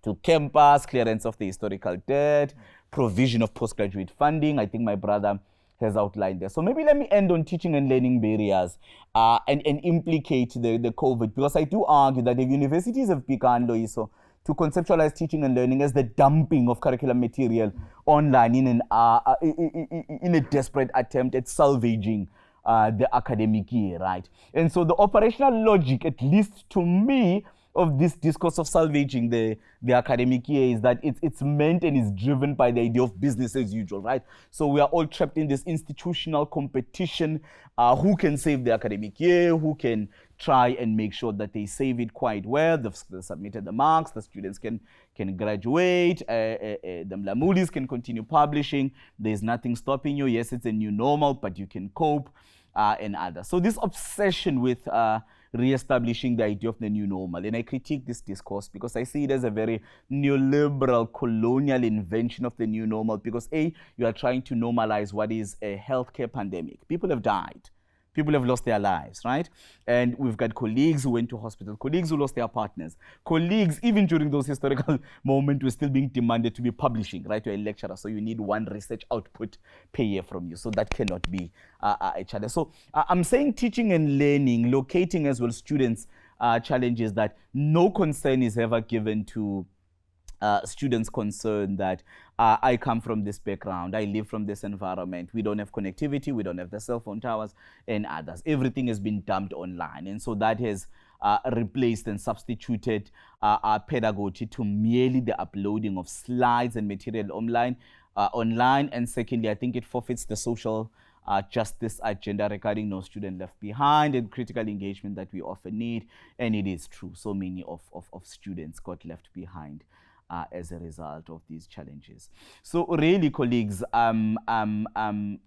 to campus, clearance of the historical debt, provision of postgraduate funding. I think my brother has outlined there. So maybe let me end on teaching and learning barriers and implicate the COVID, because I do argue that if universities have begun, Loiso, to conceptualize teaching and learning as the dumping of curriculum material online in a desperate attempt at salvaging the academic year, right? And so the operational logic, at least to me, of this discourse of salvaging the academic year is that it's meant and is driven by the idea of business as usual, right? So we are all trapped in this institutional competition. Who can save the academic year? Who can try and make sure that they save it quite well? They've submitted the marks, the students can graduate, the Mlamulis can continue publishing. There's nothing stopping you. Yes, it's a new normal, but you can cope and others. So this obsession with re-establishing the idea of the new normal. And I critique this discourse because I see it as a very neoliberal colonial invention of the new normal because A, you are trying to normalize what is a healthcare pandemic. People have died. People have lost their lives, right? And we've got colleagues who went to hospital, colleagues who lost their partners, colleagues, even during those historical moments, were still being demanded to be publishing, right? You're a lecturer, so you need one research output per year from you. So that cannot be a challenge. So I'm saying teaching and learning, locating as well students' challenges that no concern is ever given to students concerned that I come from this background, I live from this environment, we don't have connectivity, we don't have the cell phone towers and others. Everything has been dumped online. And so that has replaced and substituted our pedagogy to merely the uploading of slides and material online. And secondly, I think it forfeits the social justice agenda regarding no student left behind and critical engagement that we often need. And it is true, so many of students got left behind as a result of these challenges. So really, colleagues,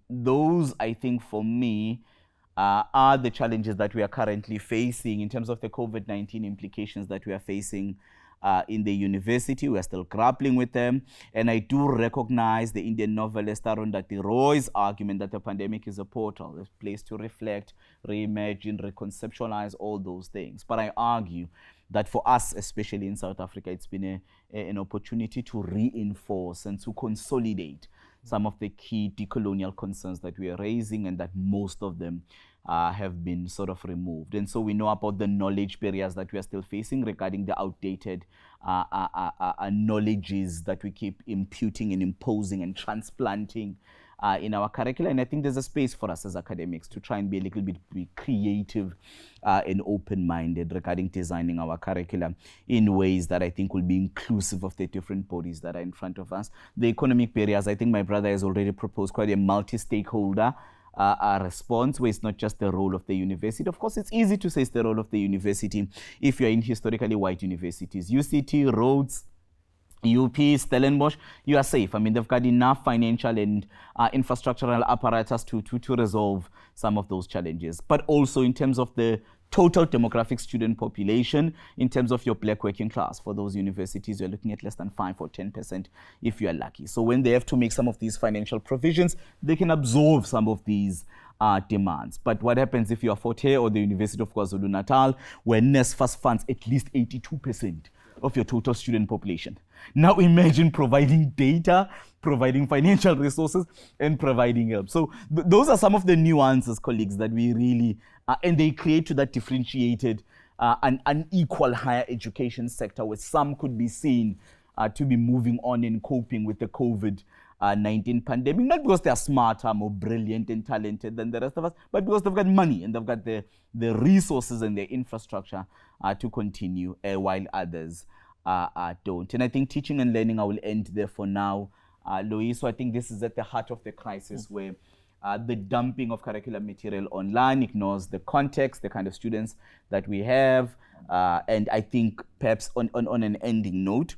those, I think, for me, are the challenges that we are currently facing in terms of the COVID-19 implications that we are facing in the university. We are still grappling with them. And I do recognize the Indian novelist Arundhati Roy's argument that the pandemic is a portal, a place to reflect, reimagine, reconceptualize all those things. But I argue that for us, especially in South Africa, it's been an opportunity to reinforce and to consolidate some of the key decolonial concerns that we are raising, and that most of them have been sort of removed. And so we know about the knowledge barriers that we are still facing regarding the outdated knowledges that we keep imputing and imposing and transplanting in our curricula. And I think there's a space for us as academics to try and be a little bit creative and open-minded regarding designing our curriculum in ways that I think will be inclusive of the different bodies that are in front of us. The economic barriers, I think my brother has already proposed quite a multi-stakeholder response, where it's not just the role of the university. Of course, it's easy to say it's the role of the university if you're in historically white universities. UCT, Rhodes, UP, Stellenbosch, you are safe. I mean, they've got enough financial and infrastructural apparatus to resolve some of those challenges. But also in terms of the total demographic student population in terms of your black working class. For those universities, you're looking at less than 5 or 10% if you are lucky. So when they have to make some of these financial provisions, they can absorb some of these demands. But what happens if you are Fort Hare or the University of KwaZulu-Natal, where NSFAS funds at least 82% of your total student population? Now imagine providing data, providing financial resources, and providing help. So those are some of the nuances, colleagues, that we really, and they create to that differentiated and unequal higher education sector, where some could be seen to be moving on and coping with the COVID-19 pandemic, not because they are smarter, more brilliant and talented than the rest of us, but because they've got money and they've got the resources and the infrastructure to continue, while others don't. And I think teaching and learning, I will end there for now, Lois. So I think this is at the heart of the crisis, where the dumping of curriculum material online ignores the context, the kind of students that we have. And I think perhaps on an ending note,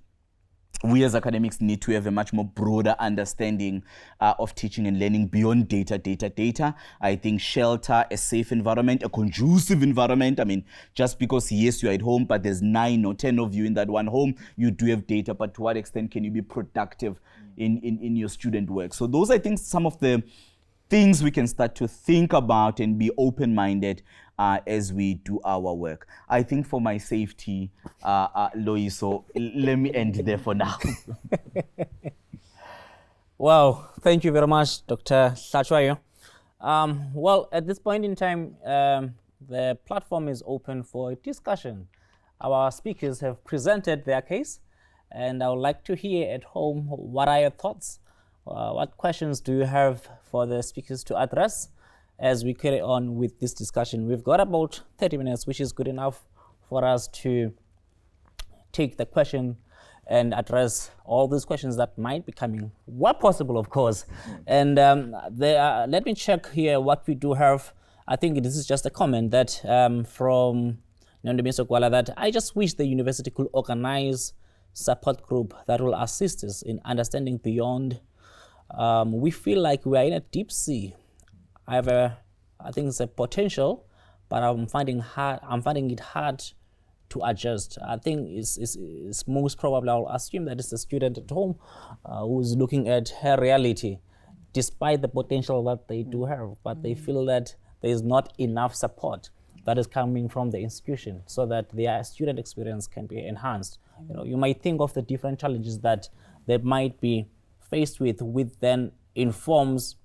we as academics need to have a much more broader understanding of teaching and learning beyond data. I think shelter, a safe environment, a conducive environment. I mean, just because, yes, you're at home, but there's 9 or 10 of you in that one home, you do have data, but to what extent can you be productive in your student work? So those, I think, some of the things we can start to think about and be open-minded as we do our work. I think for my safety, Lois, so let me end there for now. Wow, thank you very much, Dr. Hlatshwayo. Well, at this point in time, the platform is open for discussion. Our speakers have presented their case, and I would like to hear at home, what are your thoughts? What questions do you have for the speakers to address as we carry on with this discussion? We've got about 30 minutes, which is good enough for us to take the question and address all these questions that might be coming, where possible, of course. And let me check here what we do have. I think this is just a comment that from Nondomiso Kwala, that I just wish the university could organize support group that will assist us in understanding beyond. We feel like we are in a deep sea. I think it's a potential, but I'm finding it hard to adjust. I think it's most probably, I'll assume that it's a student at home who's looking at her reality, despite the potential that they do have, but they feel that there is not enough support that is coming from the institution so that their student experience can be enhanced. You know, you might think of the different challenges that they might be faced with, which then informs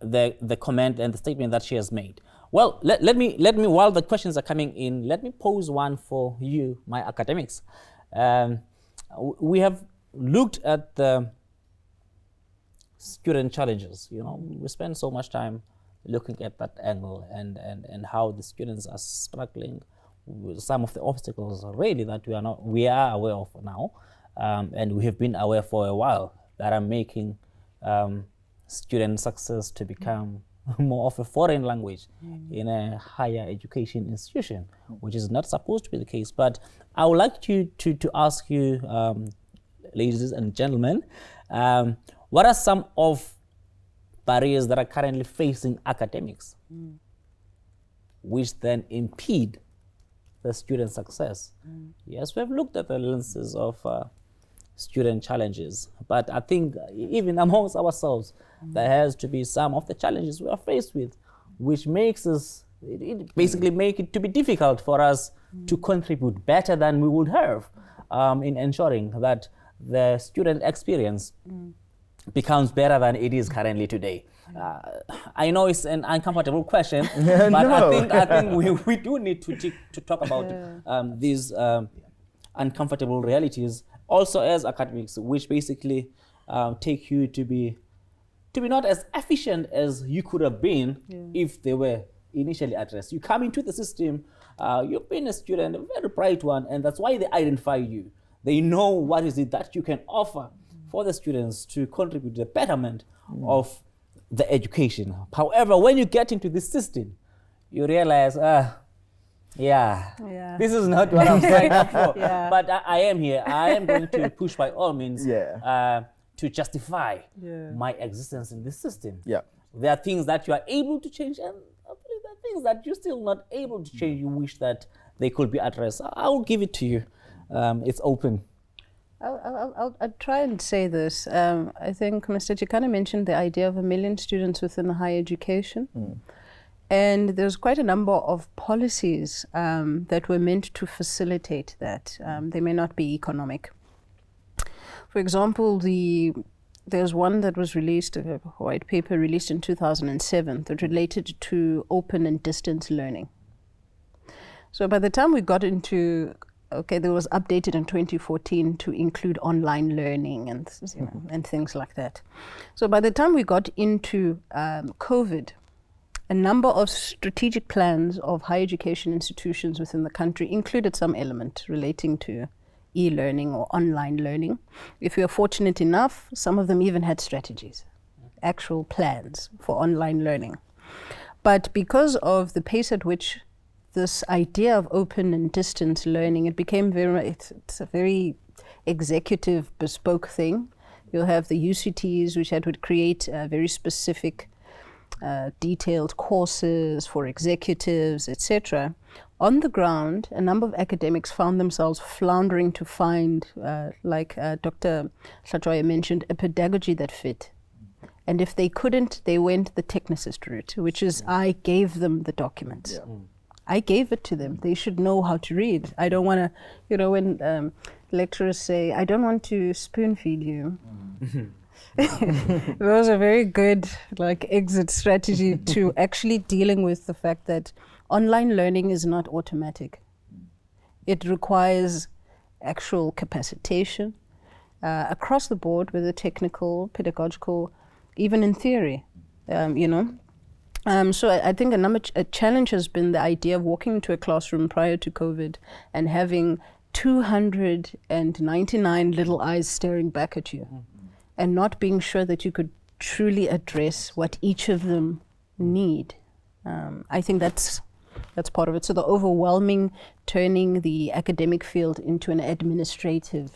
the comment and the statement that she has made. Well, let me, while the questions are coming in, let me pose one for you, my academics. We have looked at the student challenges. You know, we spend so much time looking at that angle and how the students are struggling with some of the obstacles really that we are aware of now, and we have been aware for a while, that are making student success to become more of a foreign language in a higher education institution, which is not supposed to be the case. But I would like to ask you, ladies and gentlemen, what are some of barriers that are currently facing academics, which then impede the student success? Yes, we have looked at the lenses of student challenges, but I think even amongst ourselves, there has to be some of the challenges we are faced with, which makes us, it basically make it to be difficult for us to contribute better than we would have in ensuring that the student experience becomes better than it is currently today. I know it's an uncomfortable question, but no. I think we do need to talk about these uncomfortable realities also as academics, which basically take you to be not as efficient as you could have been if they were initially addressed. You come into the system, you've been a student, a very bright one, and that's why they identify you. They know what is it that you can offer for the students to contribute to the betterment of the education. However, when you get into this system, you realize, this is not what I'm signed up for. But I am here. I am going to push by all means to justify my existence in this system. There are things that you are able to change, and I believe there are things that you're still not able to change, you wish that they could be addressed? I'll give it to you. It's open. I'll try and say this. I think Mr. Chikane mentioned the idea of 1 million students within higher education. And there's quite a number of policies that were meant to facilitate that. They may not be economic. For example, there's one that was released, a white paper released in 2007 that related to open and distance learning. So by the time we got into, there was updated in 2014 to include online learning and, and things like that. So by the time we got into COVID, a number of strategic plans of higher education institutions within the country included some element relating to e-learning or online learning. If you are fortunate enough, some of them even had strategies, actual plans for online learning. But because of the pace at which this idea of open and distance learning, it became it's a very executive, bespoke thing. You'll have the UCTs, which would create very specific detailed courses for executives, etc. On the ground, a number of academics found themselves floundering to find, like Dr. Hlatshwayo mentioned, a pedagogy that fit. And if they couldn't, they went the technicist route, which is I gave them the documents. I gave it to them. They should know how to read. I don't want to, when lecturers say, I don't want to spoon feed you. It was a very good exit strategy to actually dealing with the fact that online learning is not automatic. It requires actual capacitation across the board, whether technical, pedagogical, even in theory, So I think a challenge has been the idea of walking into a classroom prior to COVID and having 299 little eyes staring back at you. And not being sure that you could truly address what each of them need. I think that's part of it. So the overwhelming turning the academic field into an administrative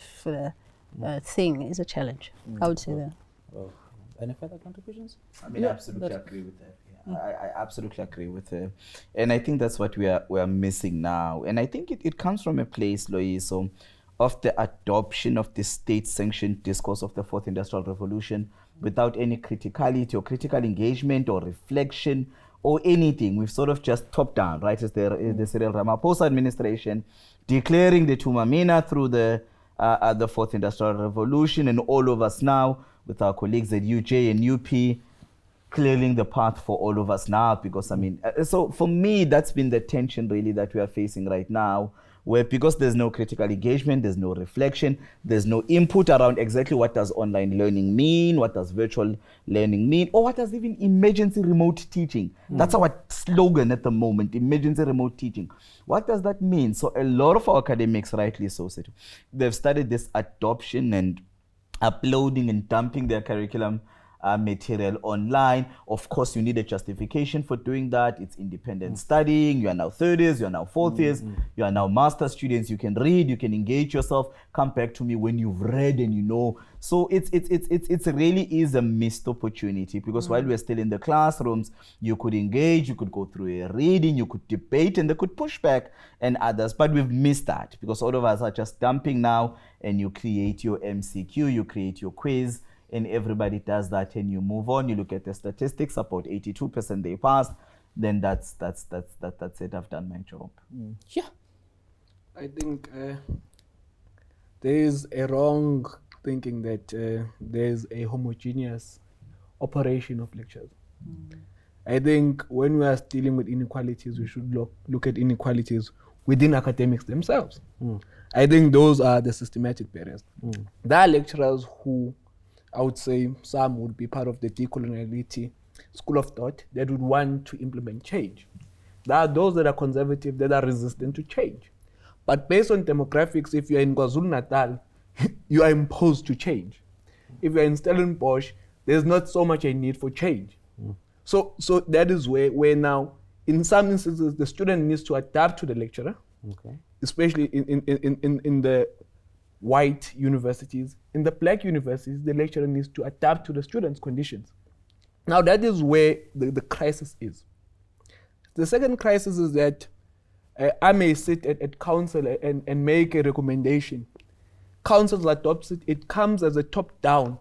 thing is a challenge. I would say that. Well, any further contributions? I mean, I absolutely agree with that. I absolutely agree with her. And I think that's what we are missing now. And I think it comes from a place, Loyiso, of the adoption of the state-sanctioned discourse of the Fourth Industrial Revolution without any criticality or critical engagement or reflection or anything. We've sort of just top down, right? It's the Cyril Ramaphosa administration declaring the Tumamina through the Fourth Industrial Revolution, and all of us now, with our colleagues at UJ and UP, clearing the path for all of us now. Because, so for me, that's been the tension really that we are facing right now, where because there's no critical engagement, there's no reflection, there's no input around exactly what does online learning mean, what does virtual learning mean, or what does even emergency remote teaching. That's our slogan at the moment, emergency remote teaching. What does that mean? So a lot of our academics, rightly so, they've started this adoption and uploading and dumping their curriculum material online. Of course, you need a justification for doing that. It's independent studying. You are now third years, you are now fourth years, you are now master students. You can read, you can engage yourself. Come back to me when you've read and you know. So it's really is a missed opportunity, because while we're still in the classrooms, you could engage, you could go through a reading, you could debate, and they could push back and others. But we've missed that because all of us are just dumping now, and you create your MCQ, you create your quiz, and everybody does that, and you move on. You look at the statistics, about 82% they passed. Then that's it. I've done my job. Yeah. I think there is a wrong thinking that there's a homogeneous operation of lectures. I think when we are dealing with inequalities, we should look at inequalities within academics themselves. I think those are the systematic barriers. There are lecturers who, I would say, some would be part of the decoloniality school of thought that would want to implement change. There are those that are conservative, that are resistant to change. But based on demographics, if you're in KwaZulu-Natal, you are imposed to change. If you're in Stellenbosch, there's not so much a need for change. So that is where now, in some instances, the student needs to adapt to the lecturer, especially in the white universities. In the black universities, the lecturer needs to adapt to the students' conditions. Now that is where the crisis is. The second crisis is that I may sit at council and make a recommendation. Council adopts it. It comes as a top-down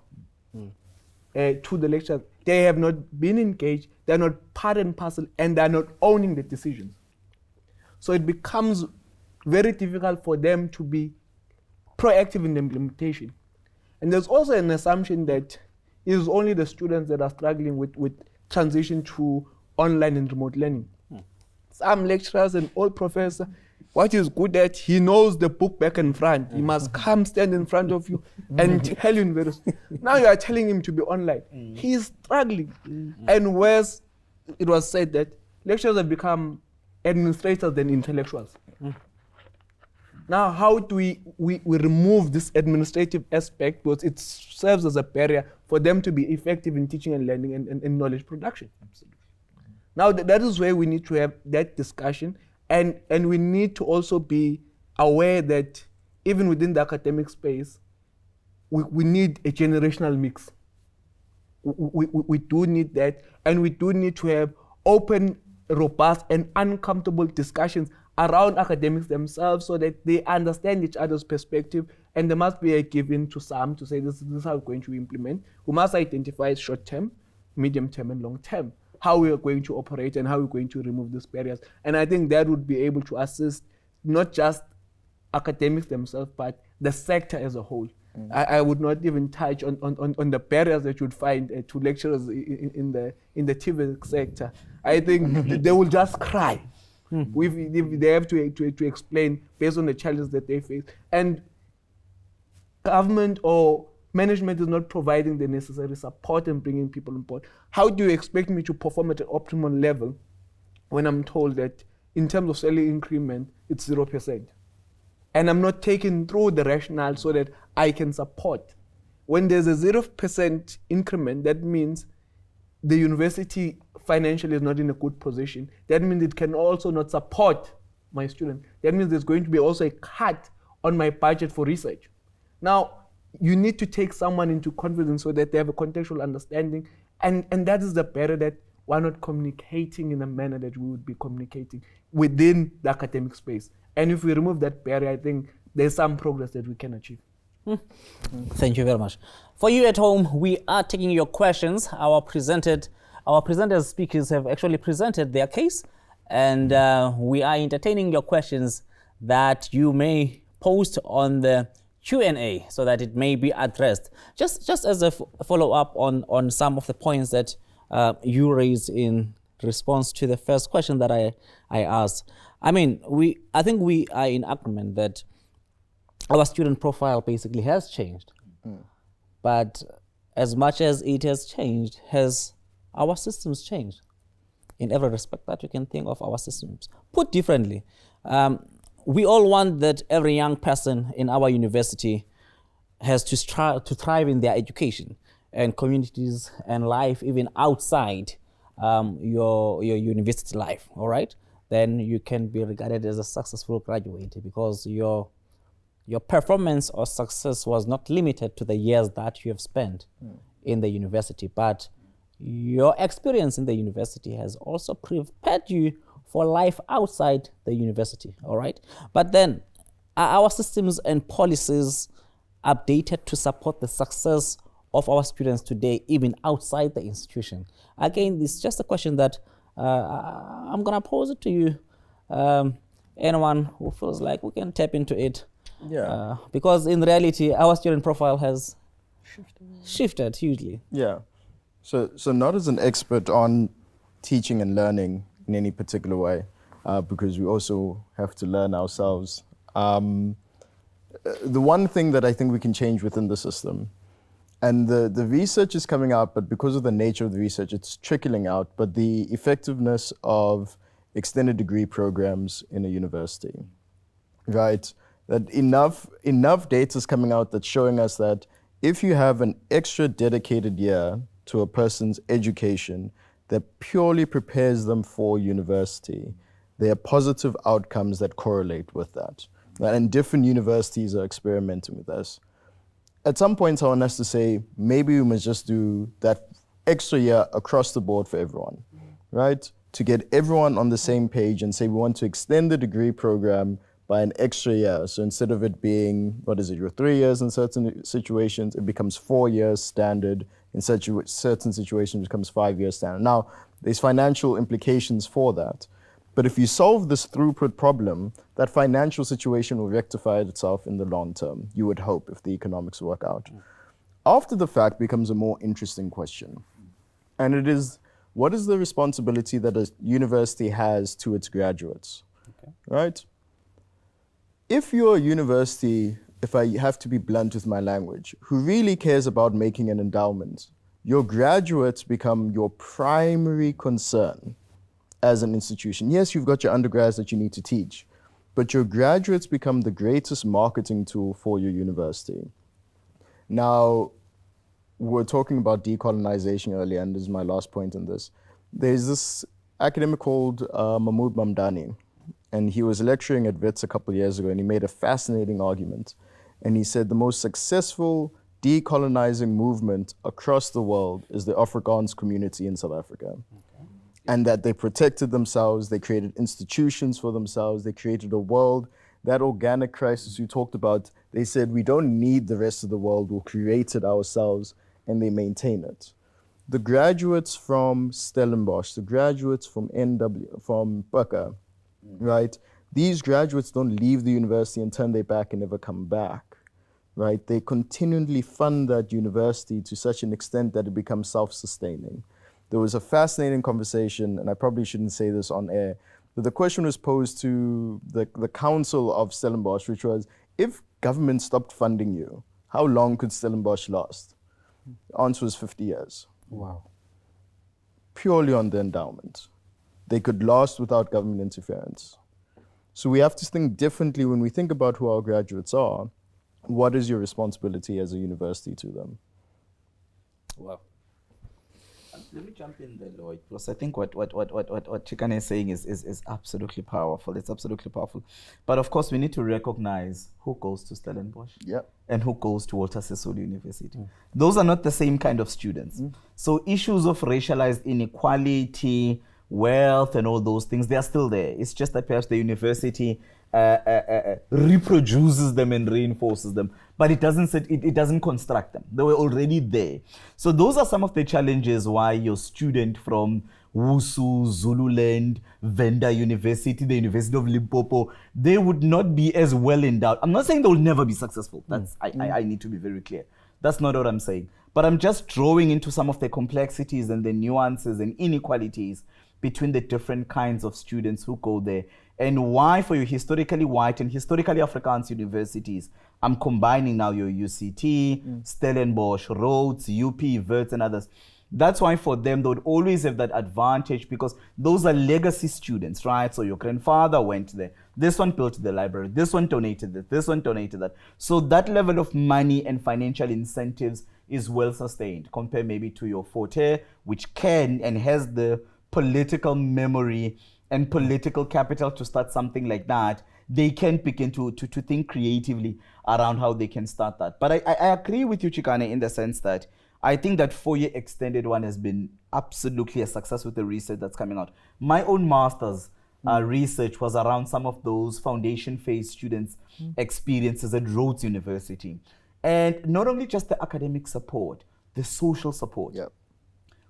to the lecturers. They have not been engaged. They're not part and parcel, and they're not owning the decisions. So it becomes very difficult for them to be proactive in the implementation. And there's also an assumption that it is only the students that are struggling with transition to online and remote learning. Some lecturers and old professor, what he's good at, he knows the book back and front. He must come stand in front of you and tell you in various. Now you are telling him to be online. He's struggling. And whereas it was said that lecturers have become administrators than intellectuals. Now, how do we remove this administrative aspect, because it serves as a barrier for them to be effective in teaching and learning and knowledge production? Absolutely. Now, that is where we need to have that discussion, and we need to also be aware that even within the academic space, we need a generational mix. We do need that, and we do need to have open, robust, and uncomfortable discussions around academics themselves so that they understand each other's perspective, and there must be a given to some to say this is how we're going to implement. We must identify short term, medium term, and long term, how we are going to operate and how we're going to remove these barriers. And I think that would be able to assist not just academics themselves, but the sector as a whole. I would not even touch on the barriers that you'd find to lecturers in the TVET sector. I think they will just cry. If they have to explain based on the challenges that they face. And government or management is not providing the necessary support and bringing people on board. How do you expect me to perform at an optimal level when I'm told that in terms of salary increment, it's 0%? And I'm not taken through the rationale so that I can support. When there's a 0% increment, that means the university financially is not in a good position. That means it can also not support my student. That means there's going to be also a cut on my budget for research. Now, you need to take someone into confidence so that they have a contextual understanding, and that is the barrier that we're not communicating in a manner that we would be communicating within the academic space. And if we remove that barrier, I think there's some progress that we can achieve. Thank you very much. For you at home, we are taking your questions. Our presenters speakers have actually presented their case, and we are entertaining your questions that you may post on the Q&A so that it may be addressed. Just as a follow-up on some of the points that you raised in response to the first question that I asked. I mean, I think we are in agreement that our student profile basically has changed. But as much as it has changed, has our systems changed? In every respect that you can think of our systems. Put differently, we all want that every young person in our university has to thrive in their education and communities and life even outside your university life, all right? Then you can be regarded as a successful graduate because your performance or success was not limited to the years that you have spent in the university, but your experience in the university has also prepared you for life outside the university, all right? But then, are our systems and policies updated to support the success of our students today, even outside the institution? Again, this is just a question that I'm gonna pose it to you. Anyone who feels like we can tap into it. Yeah. Because in reality, our student profile has shifted hugely. Yeah. So not as an expert on teaching and learning in any particular way, because we also have to learn ourselves. The one thing that I think we can change within the system, and the research is coming out, but because of the nature of the research, it's trickling out, but the effectiveness of extended degree programs in a university, right? That enough data is coming out that's showing us that if you have an extra dedicated year to a person's education that purely prepares them for university, there are positive outcomes that correlate with that. And different universities are experimenting with this. At some point, I want us to say, maybe we must just do that extra year across the board for everyone, right? to get everyone on the same page and say we want to extend the degree program by an extra year. So instead of it being, your 3 years in certain situations, it becomes 4 years standard. In certain situations, it becomes 5 years standard. Now, there's financial implications for that. But if you solve this throughput problem, that financial situation will rectify itself in the long term, you would hope, if the economics work out. After the fact becomes a more interesting question. And it is, what is the responsibility that a university has to its graduates? Okay. Right? If you're a university, if I have to be blunt with my language, who really cares about making an endowment, your graduates become your primary concern as an institution. Yes, you've got your undergrads that you need to teach, but your graduates become the greatest marketing tool for your university. Now, we're talking about decolonization earlier, and this is my last point on this. There's this academic called Mahmoud Mamdani, and he was lecturing at Wits a couple of years ago, and he made a fascinating argument. And he said the most successful decolonizing movement across the world is the Afrikaans community in South Africa. Okay. And that they protected themselves, they created institutions for themselves, they created a world. That organic crisis you talked about, they said we don't need the rest of the world, we'll create it ourselves, and they maintain it. The graduates from Stellenbosch, the graduates from from Paka, right? These graduates don't leave the university and turn their back and never come back, right? They continually fund that university to such an extent that it becomes self-sustaining. There was a fascinating conversation, and I probably shouldn't say this on air, but the question was posed to the council of Stellenbosch, which was, if government stopped funding you, how long could Stellenbosch last? The answer was 50 years. Wow. Purely on the endowment. They could last without government interference. So we have to think differently when we think about who our graduates are. What is your responsibility as a university to them? Wow. Let me jump in there, Lloyd, because I think what Chikane is saying is absolutely powerful. It's absolutely powerful. But of course, we need to recognize who goes to Stellenbosch and who goes to Walter Sisulu University. Those are not the same kind of students. So issues of racialized inequality, wealth, and all those things, they are still there. It's just that perhaps the university reproduces them and reinforces them, but it doesn't construct them. They were already there. So those are some of the challenges why your student from Wusu, Zululand, Venda University, the University of Limpopo, they would not be as well endowed. I'm not saying they will never be successful. That's I need to be very clear. That's not what I'm saying. But I'm just drawing into some of the complexities and the nuances and inequalities between the different kinds of students who go there, and why for your historically white and historically Afrikaans universities, I'm combining now your UCT, Stellenbosch, Rhodes, UP, Wits, and others. That's why for them, they would always have that advantage because those are legacy students, right? So your grandfather went there. This one built the library. This one donated this. This one donated that. So that level of money and financial incentives is well sustained compared maybe to your Forte, which can and has the political memory and political capital to start something like that. They can begin to think creatively around how they can start that. But I agree with you, Chikane, in the sense that I think that 4-year extended one has been absolutely a success with the research that's coming out. My own master's research was around some of those foundation phase students' experiences at Rhodes University. And not only just the academic support, the social support. Yep.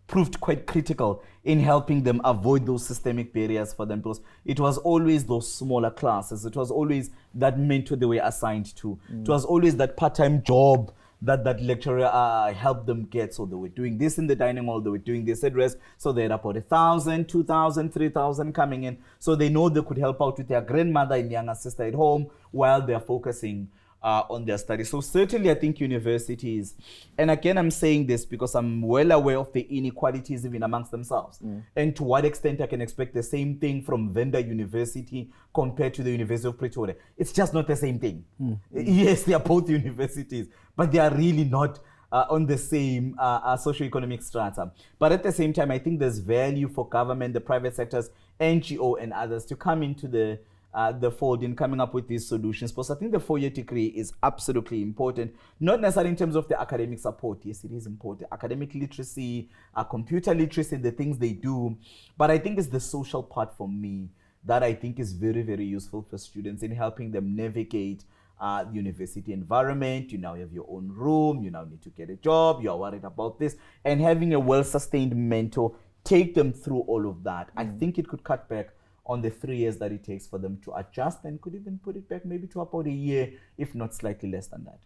Proved quite critical in helping them avoid those systemic barriers for them, because it was always those smaller classes. It was always that mentor they were assigned to. It was always that part-time job that lecturer helped them get. So they were doing this in the dining hall, they were doing this at rest. So they had about 1,000, 2,000, 3,000 coming in. So they know they could help out with their grandmother and younger sister at home while they're focusing on their studies. So certainly I think universities, and again I'm saying this because I'm well aware of the inequalities even amongst themselves, and to what extent I can expect the same thing from Venda University compared to the University of Pretoria. It's just not the same thing. Yes, they are both universities, but they are really not on the same socioeconomic strata. But at the same time, I think there's value for government, the private sectors, NGO and others to come into the the fold in coming up with these solutions. Because I think the 4-year degree is absolutely important, not necessarily in terms of the academic support. Yes, it is important. Academic literacy, computer literacy, the things they do. But I think it's the social part for me that I think is very, very useful for students in helping them navigate the university environment. You now have your own room, you now need to get a job, you are worried about this, and having a well-sustained mentor take them through all of that. I think it could cut back on the 3 years that it takes for them to adjust, and could even put it back maybe to about a year, if not slightly less than that.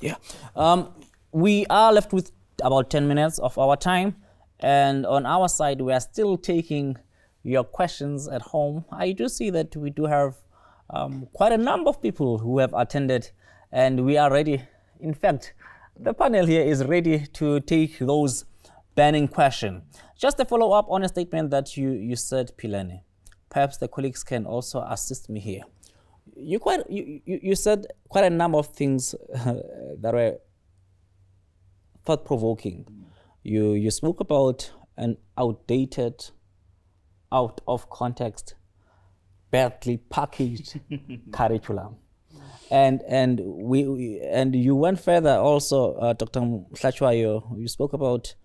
Yeah. We are left with about 10 minutes of our time, and on our side, we are still taking your questions at home. I do see that we do have quite a number of people who have attended, and we are ready. In fact, the panel here is ready to take those burning questions. Just a follow-up on a statement that you said, Philani. Perhaps the colleagues can also assist me here. You said quite a number of things that were thought-provoking. You spoke about an outdated, out of context, badly packaged curriculum, and you went further also, Dr. Hlatshwayo. You spoke about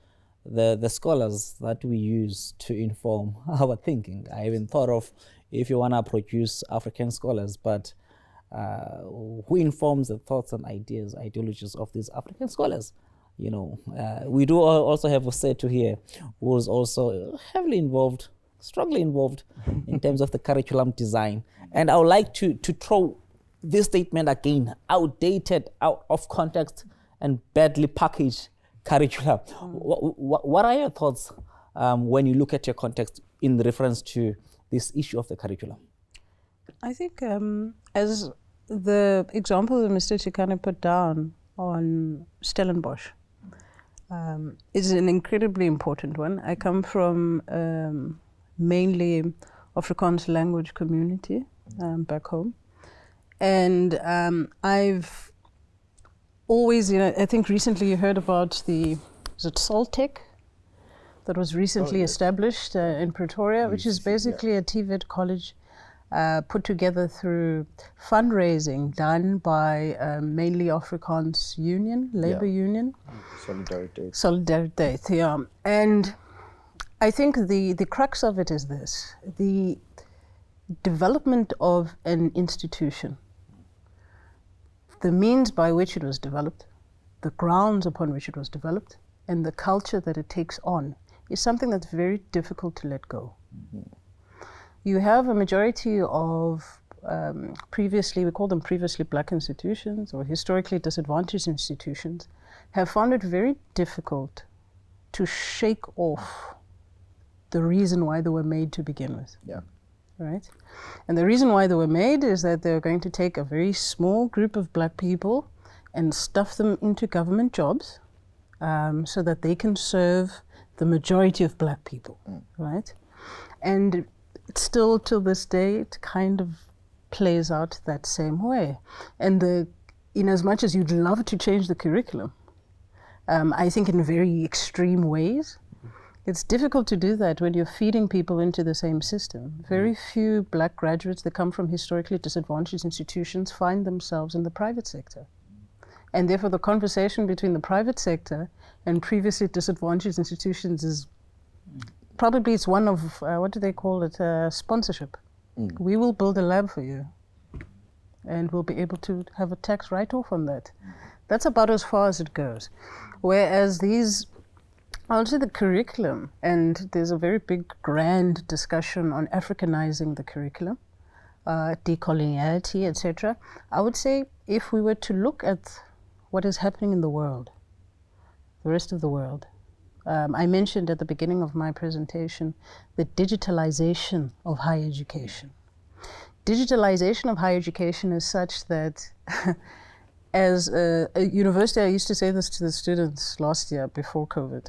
the scholars that we use to inform our thinking. I even thought of if you want to produce African scholars, but who informs the thoughts and ideas, ideologies of these African scholars? You know, we do also have Usetu here, who was also heavily involved, strongly involved in terms of the curriculum design. And I would like to throw this statement again: outdated, out of context, and badly packaged curriculum. What are your thoughts when you look at your context in reference to this issue of the curriculum? I think as the example that Mr. Chikane put down on Stellenbosch is an incredibly important one. I come from mainly Afrikaans language community back home, and I've always, I think recently you heard about is it Soltech that was recently established in Pretoria, which is basically a TVET college put together through fundraising done by mainly Afrikaans Union, Labour Union. Solidariteit, yeah. And I think the crux of it is this: the development of an institution, the means by which it was developed, the grounds upon which it was developed, and the culture that it takes on is something that's very difficult to let go. You have a majority of previously, we call them previously black institutions or historically disadvantaged institutions, have found it very difficult to shake off the reason why they were made to begin with. Yeah. Right? And the reason why they were made is that they're going to take a very small group of black people and stuff them into government jobs so that they can serve the majority of black people, right? And it's still, till this day, it kind of plays out that same way. And in as much as you'd love to change the curriculum, I think in very extreme ways, it's difficult to do that when you're feeding people into the same system. Very few black graduates that come from historically disadvantaged institutions find themselves in the private sector. And therefore the conversation between the private sector and previously disadvantaged institutions is probably, it's one of, what do they call it, sponsorship. We will build a lab for you and we'll be able to have a tax write-off on that. That's about as far as it goes. Whereas these, also the curriculum, and there's a very big grand discussion on Africanizing the curriculum, decoloniality, etc. I would say if we were to look at what is happening in the world, the rest of the world, I mentioned at the beginning of my presentation the digitalization of higher education. Digitalization of higher education is such that as a university, I used to say this to the students last year before COVID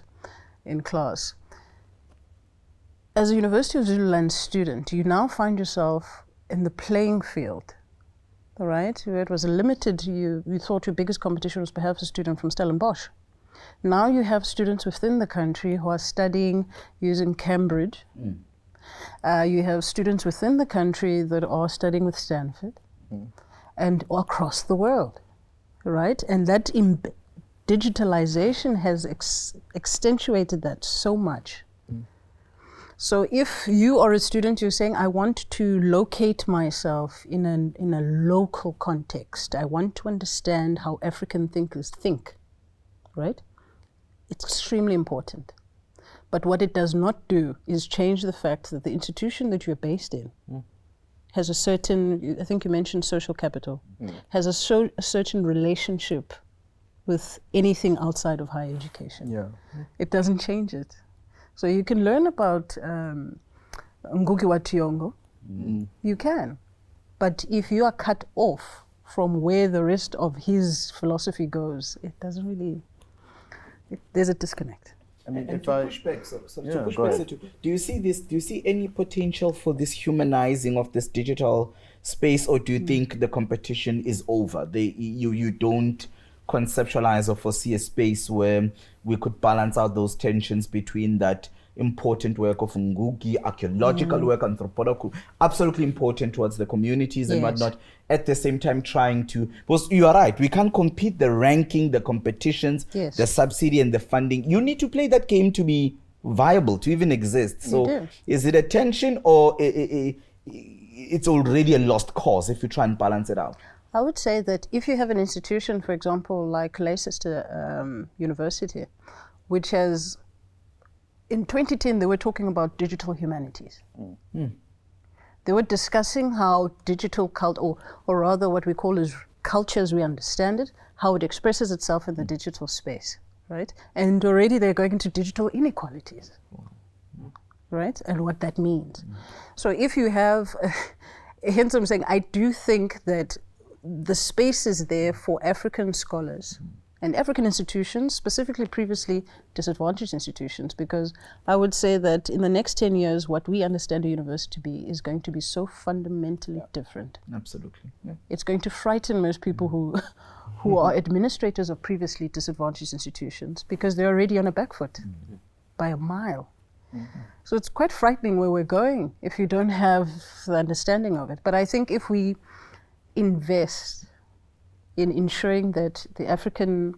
in class. As a University of Zululand student, you now find yourself in the playing field, all right? Where it was limited, you thought your biggest competition was perhaps a student from Stellenbosch. Now you have students within the country who are studying using Cambridge, You have students within the country that are studying with Stanford and across the world, right? And that digitalization has accentuated that so much. So if you are a student, you're saying, I want to locate myself in a local context. I want to understand how African thinkers think, right? It's extremely important. But what it does not do is change the fact that the institution that you're based in has a certain, I think you mentioned social capital, has a certain relationship with anything outside of higher education. Yeah. It doesn't change it. So you can learn about Ngugi wa Thiong'o, you can. But if you are cut off from where the rest of his philosophy goes, it doesn't really, there's a disconnect. I mean, And if to I push back, so Yeah, to push go back, ahead. so do you see this? Do you see any potential for this humanizing of this digital space, or do you think the competition is over? You don't conceptualize or foresee a space where we could balance out those tensions between that important work of Ngugi, archaeological work, anthropological, absolutely important towards the communities and Yes. whatnot, at the same time trying to, because you are right, we can't compete the ranking, the competitions, Yes. the subsidy and the funding. You need to play that game to be viable, to even exist. So do. is it a tension, or it's already a lost cause if you try and balance it out? I would say that if you have an institution, for example, like Leicester University, which has, in 2010, they were talking about digital humanities. They were discussing how digital or rather what we call as culture as we understand it, how it expresses itself in the digital space, right? And already they're going into digital inequalities, right? And what that means. So if you have, hence I'm saying, I do think that the space is there for African scholars and African institutions, specifically previously disadvantaged institutions, because I would say that in the next 10 years, what we understand a university to be is going to be so fundamentally different. Absolutely. Yeah. It's going to frighten most people who are administrators of previously disadvantaged institutions, because they're already on a back foot by a mile. So it's quite frightening where we're going if you don't have the understanding of it. But I think if we invest in ensuring that the African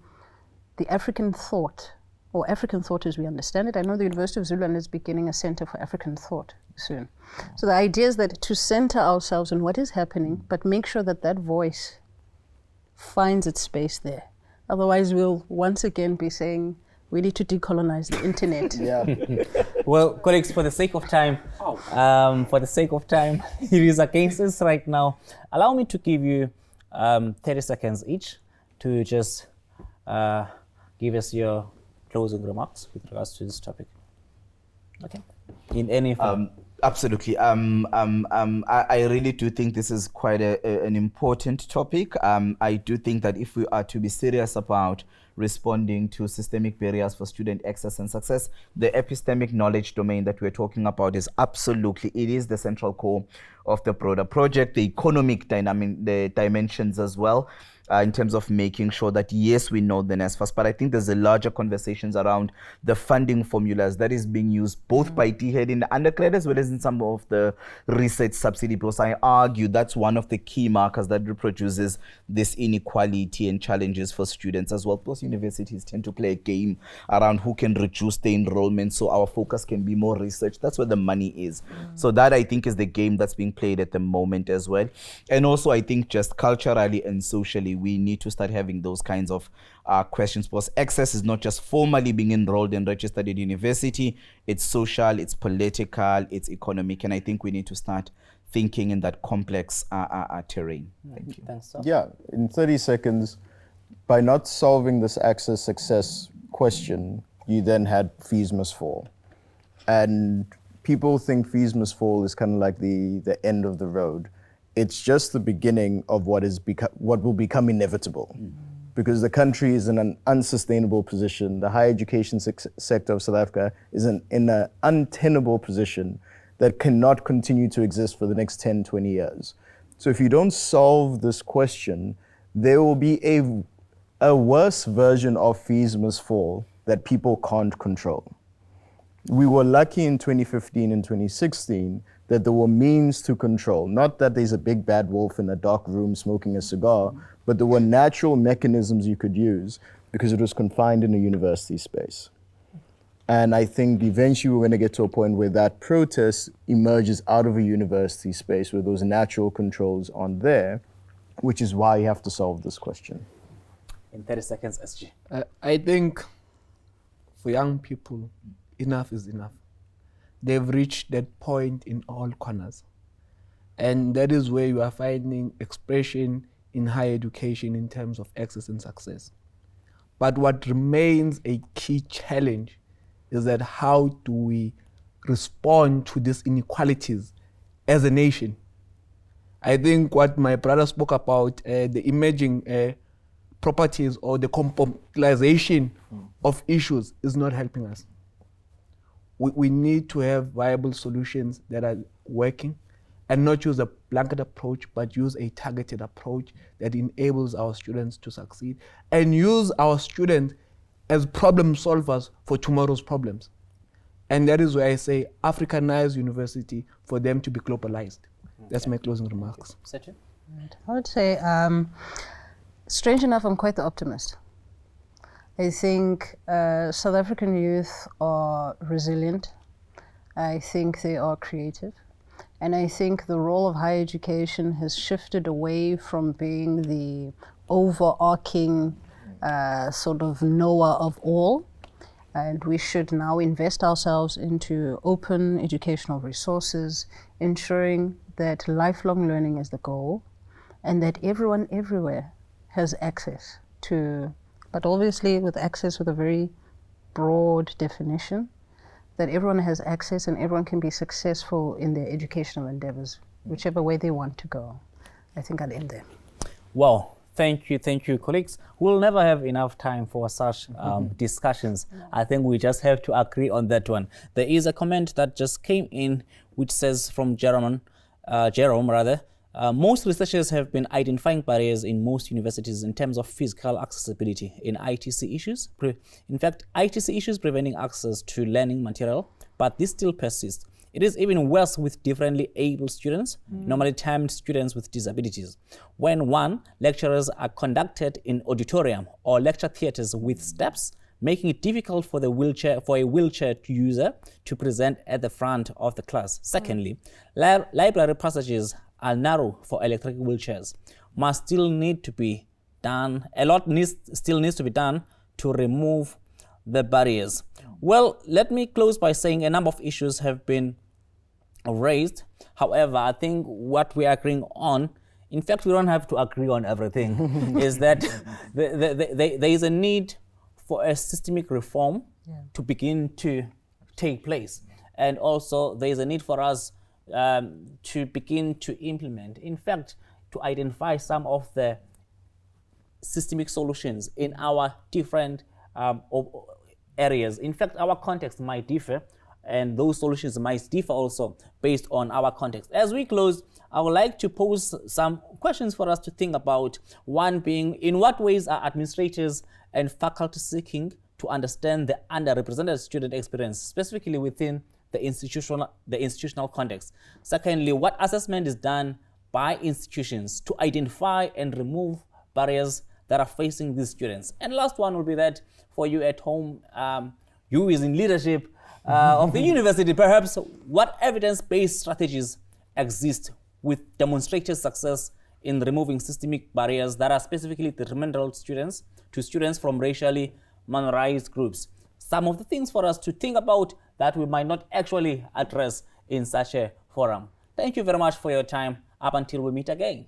thought, or African thought as we understand it, I know the University of Zululand is beginning a center for African thought soon. So the idea is that to center ourselves on what is happening, but make sure that that voice finds its space there. Otherwise, we'll once again be saying, we need to decolonize the internet. Well, colleagues, for the sake of time, it is against us right now. Allow me to give you 30 seconds each to just give us your closing remarks with regards to this topic. Okay. In any form. Absolutely. I really do think this is quite an important topic. I do think that if we are to be serious about responding to systemic barriers for student access and success, the epistemic knowledge domain that we're talking about is absolutely, it is the central core of the broader project, the economic dynamic, the dimensions as well, in terms of making sure that, yes, we know the NSFAS, but I think there's a larger conversations around the funding formulas that is being used both by DHED in the undergrad as well as in some of the research subsidy, because I argue that's one of the key markers that reproduces this inequality and challenges for students as well, because universities tend to play a game around who can reduce the enrollment so our focus can be more research. That's where the money is. So that, I think, is the game that's being played at the moment as well. And also, I think just culturally and socially, we need to start having those kinds of questions, because access is not just formally being enrolled and registered at university, it's social, it's political, it's economic, and I think we need to start thinking in that complex terrain. Thank you. Thanks, sir. Yeah, in 30 seconds, by not solving this access success question, you then had fees must fall. And people think fees must fall is kind of like the end of the road. It's just the beginning of what will become inevitable. Because the country is in an unsustainable position. The higher education sector of South Africa is in an untenable position that cannot continue to exist for the next 10, 20 years. So if you don't solve this question, there will be a worse version of fees must fall that people can't control. we were lucky in 2015 and 2016 that there were means to control. Not that there's a big bad wolf in a dark room smoking a cigar, but there were natural mechanisms you could use because it was confined in a university space. And I think eventually we're going to get to a point where that protest emerges out of a university space where those natural controls aren't there, which is why you have to solve this question. In 30 seconds, SG. I think for young people, enough is enough. They've reached that point in all corners. And that is where you are finding expression in higher education in terms of access and success. But what remains a key challenge is that how do we respond to these inequalities as a nation? I think what my brother spoke about, the emerging properties or the compartmentalization of issues is not helping us. We need to have viable solutions that are working and not use a blanket approach, but use a targeted approach that enables our students to succeed and use our students as problem solvers for tomorrow's problems. And that is why I say Africanize university for them to be globalized. That's my closing remarks. Setu? I would say, strange enough, I'm quite the optimist. I think South African youth are resilient. I think they are creative. And I think the role of higher education has shifted away from being the overarching sort of knower of all. And we should now invest ourselves into open educational resources, ensuring that lifelong learning is the goal and that everyone everywhere has access to, but obviously with access with a very broad definition, that everyone has access and everyone can be successful in their educational endeavors, whichever way they want to go. I think I'll end there. Well, thank you, colleagues. We'll never have enough time for such discussions. I think we just have to agree on that one. There is a comment that just came in which says from Jerome, most researchers have been identifying barriers in most universities in terms of physical accessibility in ITC issues. In fact, ITC issues preventing access to learning material, but this still persists. It is even worse with differently able students, normally termed students with disabilities. When lectures are conducted in auditorium or lecture theaters with steps, making it difficult for a wheelchair user to present at the front of the class. Secondly, library passages are narrow for electric wheelchairs. A lot still needs to be done to remove the barriers. Well, let me close by saying a number of issues have been raised. However, I think what we are agreeing on, in fact, we don't have to agree on everything, is that there is a need for a systemic reform to begin to take place. And also there is a need for us to begin to implement, in fact, to identify some of the systemic solutions in our different areas. In fact, our context might differ, and those solutions might differ also based on our context. As we close, I would like to pose some questions for us to think about. One being, in what ways are administrators and faculty seeking to understand the underrepresented student experience, specifically within the institutional context? Secondly, what assessment is done by institutions to identify and remove barriers that are facing these students? And last one will be that for you at home, you is in leadership of the university, perhaps what evidence-based strategies exist with demonstrated success in removing systemic barriers that are specifically detrimental to students from racially minorized groups? Some of the things for us to think about that we might not actually address in such a forum. Thank you very much for your time. Up until we meet again.